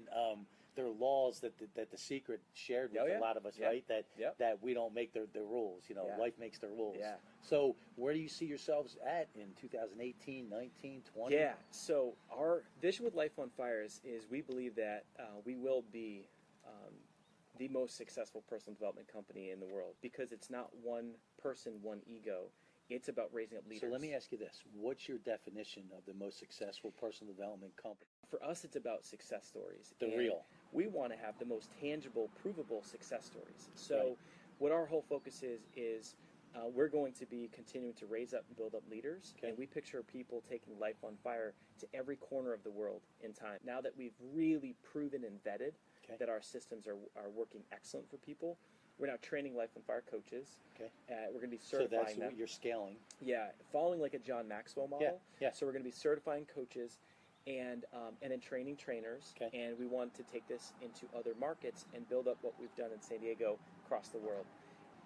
there are laws that the Secret shared with a lot of us, right? That we don't make the rules. Life makes the rules. Yeah. So where do you see yourselves at in 2018, 19, 20? Yeah. So our vision with Life on Fire is we believe that we will be the most successful personal development company in the world, because it's not one person, one ego. It's about raising up leaders. So let me ask you this. What's your definition of the most successful personal development company? For us, it's about success stories. The real. We want to have the most tangible, provable success stories. So what our whole focus is we're going to be continuing to raise up and build up leaders. Okay. And we picture people taking Life on Fire to every corner of the world in time. Now that we've really proven and vetted that our systems are working excellent for people, we're now training Life on Fire coaches. Okay. We're going to be certifying them. So that's what you're scaling. Yeah, following like a John Maxwell model. Yeah. So we're going to be certifying coaches and then training trainers. Okay. And we want to take this into other markets and build up what we've done in San Diego across the world.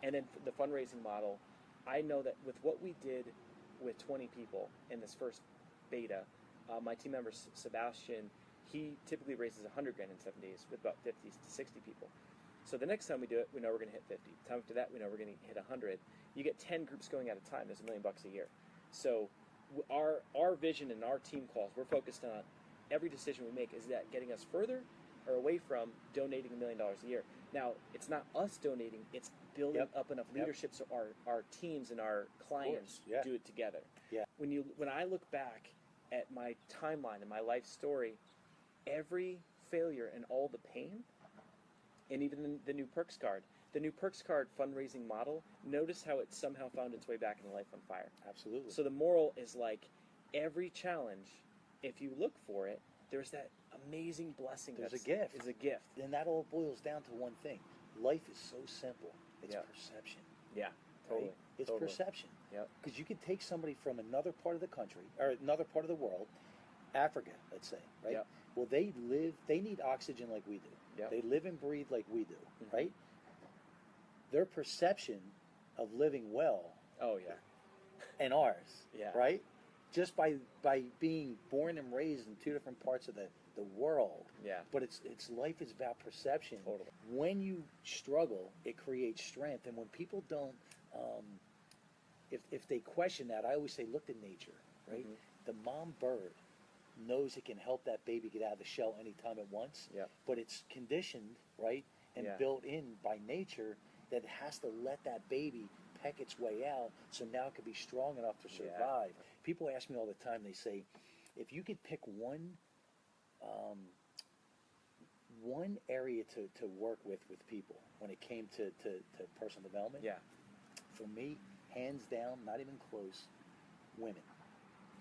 And then the fundraising model, I know that with what we did with 20 people in this first beta, my team member Sebastian, he typically raises $100,000 in 7 days with about 50 to 60 people. So the next time we do it, we know we're going to hit 50. The time after that, we know we're going to hit 100. You get 10 groups going at a time. There's $1 million a year. So our vision and our team calls, we're focused on every decision we make. Is that getting us further or away from donating $1 million a year? Now, it's not us donating. It's building up enough leadership so our teams and our clients do it together. Yeah. When I look back at my timeline and my life story, every failure and all the pain, and even the new Perks card, the new Perks card fundraising model, notice how it somehow found its way back in Life on Fire. Absolutely. So the moral is like, every challenge, if you look for it, there's that amazing blessing. There's a gift. It's a gift. And that all boils down to one thing. Life is so simple. It's perception. Yeah, totally. Right? It's totally. perception. Yep. Because you can take somebody from another part of the country, or another part of the world, Africa, let's say, right? Yep. Well, they need oxygen like we do. Yep. They live and breathe like we do, right? Their perception of living well and ours, right? Just by being born and raised in two different parts of the world. Yeah. But it's life is about perception. Totally. When you struggle, it creates strength. And when people don't, if they question that, I always say, look to nature, right? The mom bird knows it can help that baby get out of the shell anytime it wants. Yeah. But it's conditioned, right, and built in by nature that it has to let that baby peck its way out, so now it can be strong enough to survive. People ask me all the time, they say, if you could pick one area to work with people when it came to personal development, for me, hands down, not even close, women.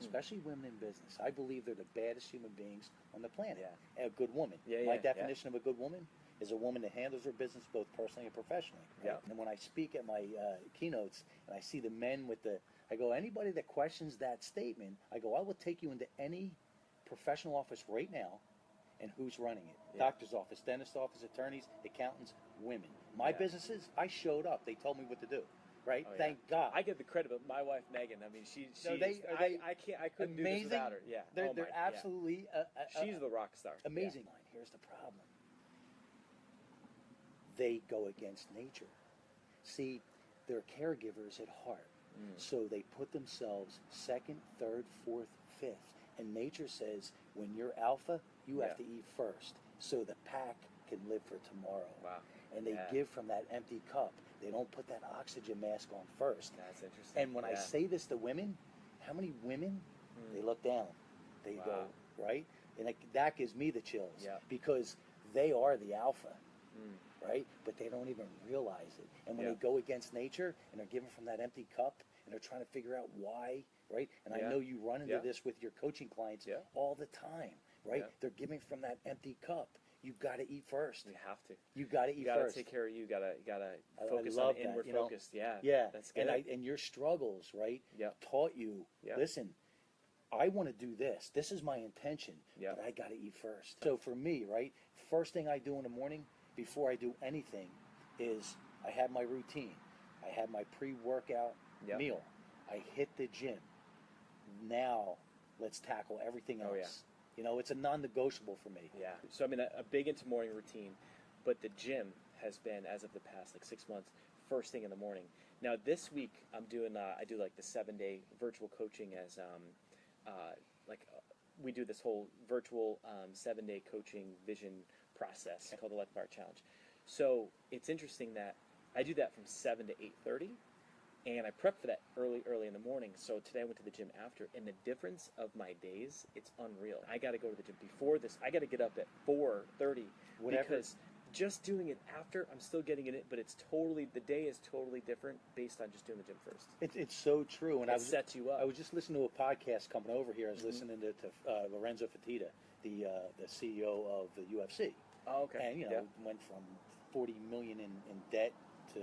Especially women in business. I believe they're the baddest human beings on the planet. A good woman. My definition of a good woman is a woman that handles her business both personally and professionally. Right? And when I speak at my keynotes and I see the men I go, anybody that questions that statement, I go, I will take you into any professional office right now and who's running it. Doctor's office, dentist office, attorneys, accountants, women. My businesses, I showed up. They told me what to do. Right? Thank God. I give the credit, but my wife Megan. I mean, I couldn't do this without her. Yeah, they're absolutely. She's the rock star. Amazing. Here's the problem. They go against nature. See, they're caregivers at heart, so they put themselves second, third, fourth, fifth. And nature says, when you're alpha, you have to eat first, so the pack can live for tomorrow. Wow. And they give from that empty cup. They don't put that oxygen mask on first. That's interesting. And when I say this to women, how many women, they look down. They go, right? And that gives me the chills because they are the alpha, right? But they don't even realize it. And when they go against nature and they're given from that empty cup and they're trying to figure out why, right? And I know you run into this with your coaching clients all the time, right? They're giving from that empty cup. You've got to eat first. You have to. You got to eat first. You got to take care of you. You got to focus on inward focus. Yeah. That's good. And your struggles, right, taught you, listen, I want to do this. This is my intention, but I got to eat first. So for me, right, first thing I do in the morning before I do anything is I have my routine. I have my pre-workout meal. I hit the gym. Now let's tackle everything else. You know, it's a non-negotiable for me. Yeah. So, I mean, a big into morning routine, but the gym has been, as of the past, 6 months, first thing in the morning. Now, this week, I'm doing, I do, the 7-day virtual coaching as, we do this whole virtual 7-day coaching vision process called the Let the Fire Challenge. So, it's interesting that I do that from 7 to 8:30. And I prep for that early in the morning. So today I went to the gym after, and the difference of my days, it's unreal. I got to go to the gym before this. I got to get up at 4:30 because just doing it after, I'm still getting in it, but the day is totally different based on just doing the gym first. It's so true. And it sets you up. I was just listening to a podcast coming over here. I was listening to Lorenzo Fertitta, the CEO of the UFC. Oh, okay. And, went from $40 million in debt to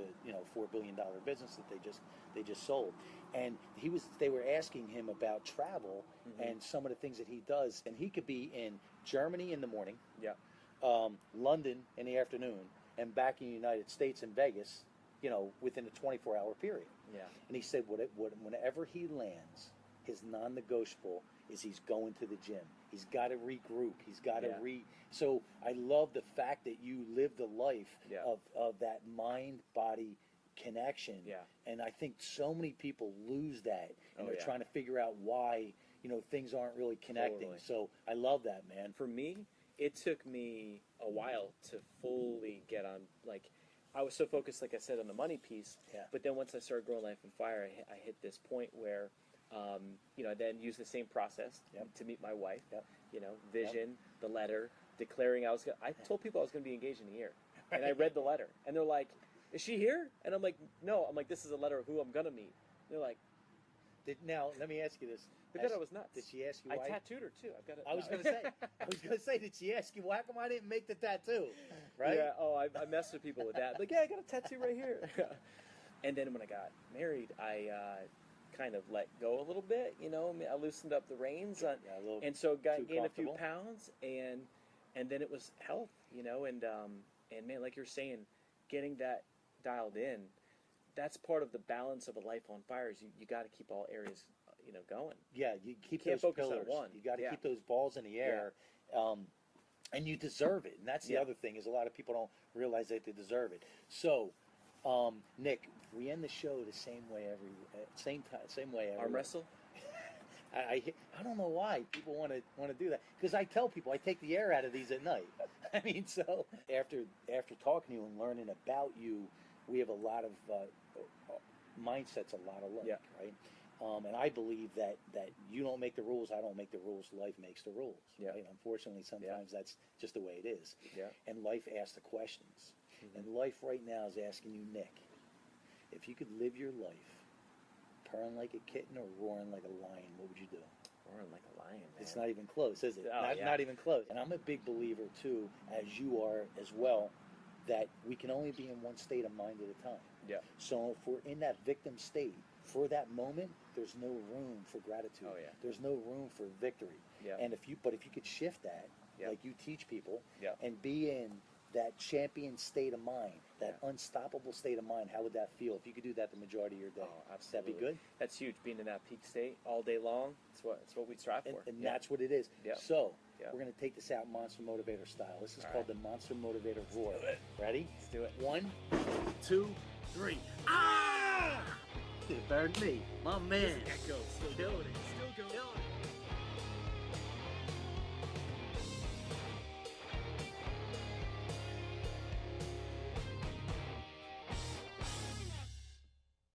$4 billion business that they just sold, and they were asking him about travel and some of the things that he does, and he could be in Germany in the morning, London in the afternoon, and back in the United States in Vegas, within a 24-hour period. And he said whenever he lands, his non-negotiable is he's going to the gym. He's got to regroup. He's got to So I love the fact that you live the life of that mind-body connection. And I think so many people lose that, and they're trying to figure out why things aren't really connecting. Totally. So I love that, man. For me, it took me a while to fully get on. I was so focused, like I said, on the money piece. Yeah. But then once I started growing Life on Fire, I hit this point where, I then used the same process to meet my wife. Yep. Vision, the letter, declaring I told people I was going to be engaged in a year. And I read the letter. And they're like, is she here? And I'm like, no. I'm like, this is a letter of who I'm going to meet. And they're like. Now, let me ask you this. But then I was nuts. Did she ask you why? I tattooed her, too. I've got it. I was going to say, did she ask you, why come I didn't make the tattoo? Right? Yeah, I messed with people with that. Like, yeah, I got a tattoo right here. And then when I got married, I kind of let go a little bit, I loosened up the reins. And so gained a few pounds, and then it was health, and man, like you're saying, getting that dialed in, that's part of the balance of a life on fire is you got to keep all areas going. Yeah, you keep can't those focus pillars. on one. You got to keep those balls in the air, and you deserve it. And that's the other thing is a lot of people don't realize that they deserve it. So, Nick, we end the show the same way same way. Arm wrestle. I don't know why people want to do that, because I tell people I take the air out of these at night. I mean, so after talking to you and learning about you, we have a lot of mindsets, a lot of luck, right? And I believe that you don't make the rules, I don't make the rules, life makes the rules. Right? Unfortunately, sometimes that's just the way it is. And life asks the questions. And life right now is asking you, Nick, if you could live your life purring like a kitten or roaring like a lion, what would you do? Roaring like a lion, man. It's not even close, is it? Oh, not even close. And I'm a big believer, too, as you are as well, that we can only be in one state of mind at a time. So if we're in that victim state, for that moment, there's no room for gratitude. There's no room for victory. And if you could shift that, like you teach people, and be in that champion state of mind, that unstoppable state of mind, how would that feel if you could do that the majority of your day? Oh, absolutely. That'd be good. That's huge. Being in that peak state all day long, it's what we strive for. And that's what it is. So we're going to take this out Monster Motivator style. This is called the Monster Motivator Roar. Ready? Let's do it. 1, 2, 3. Ah! It burned me. My man. Still killing it. Still going.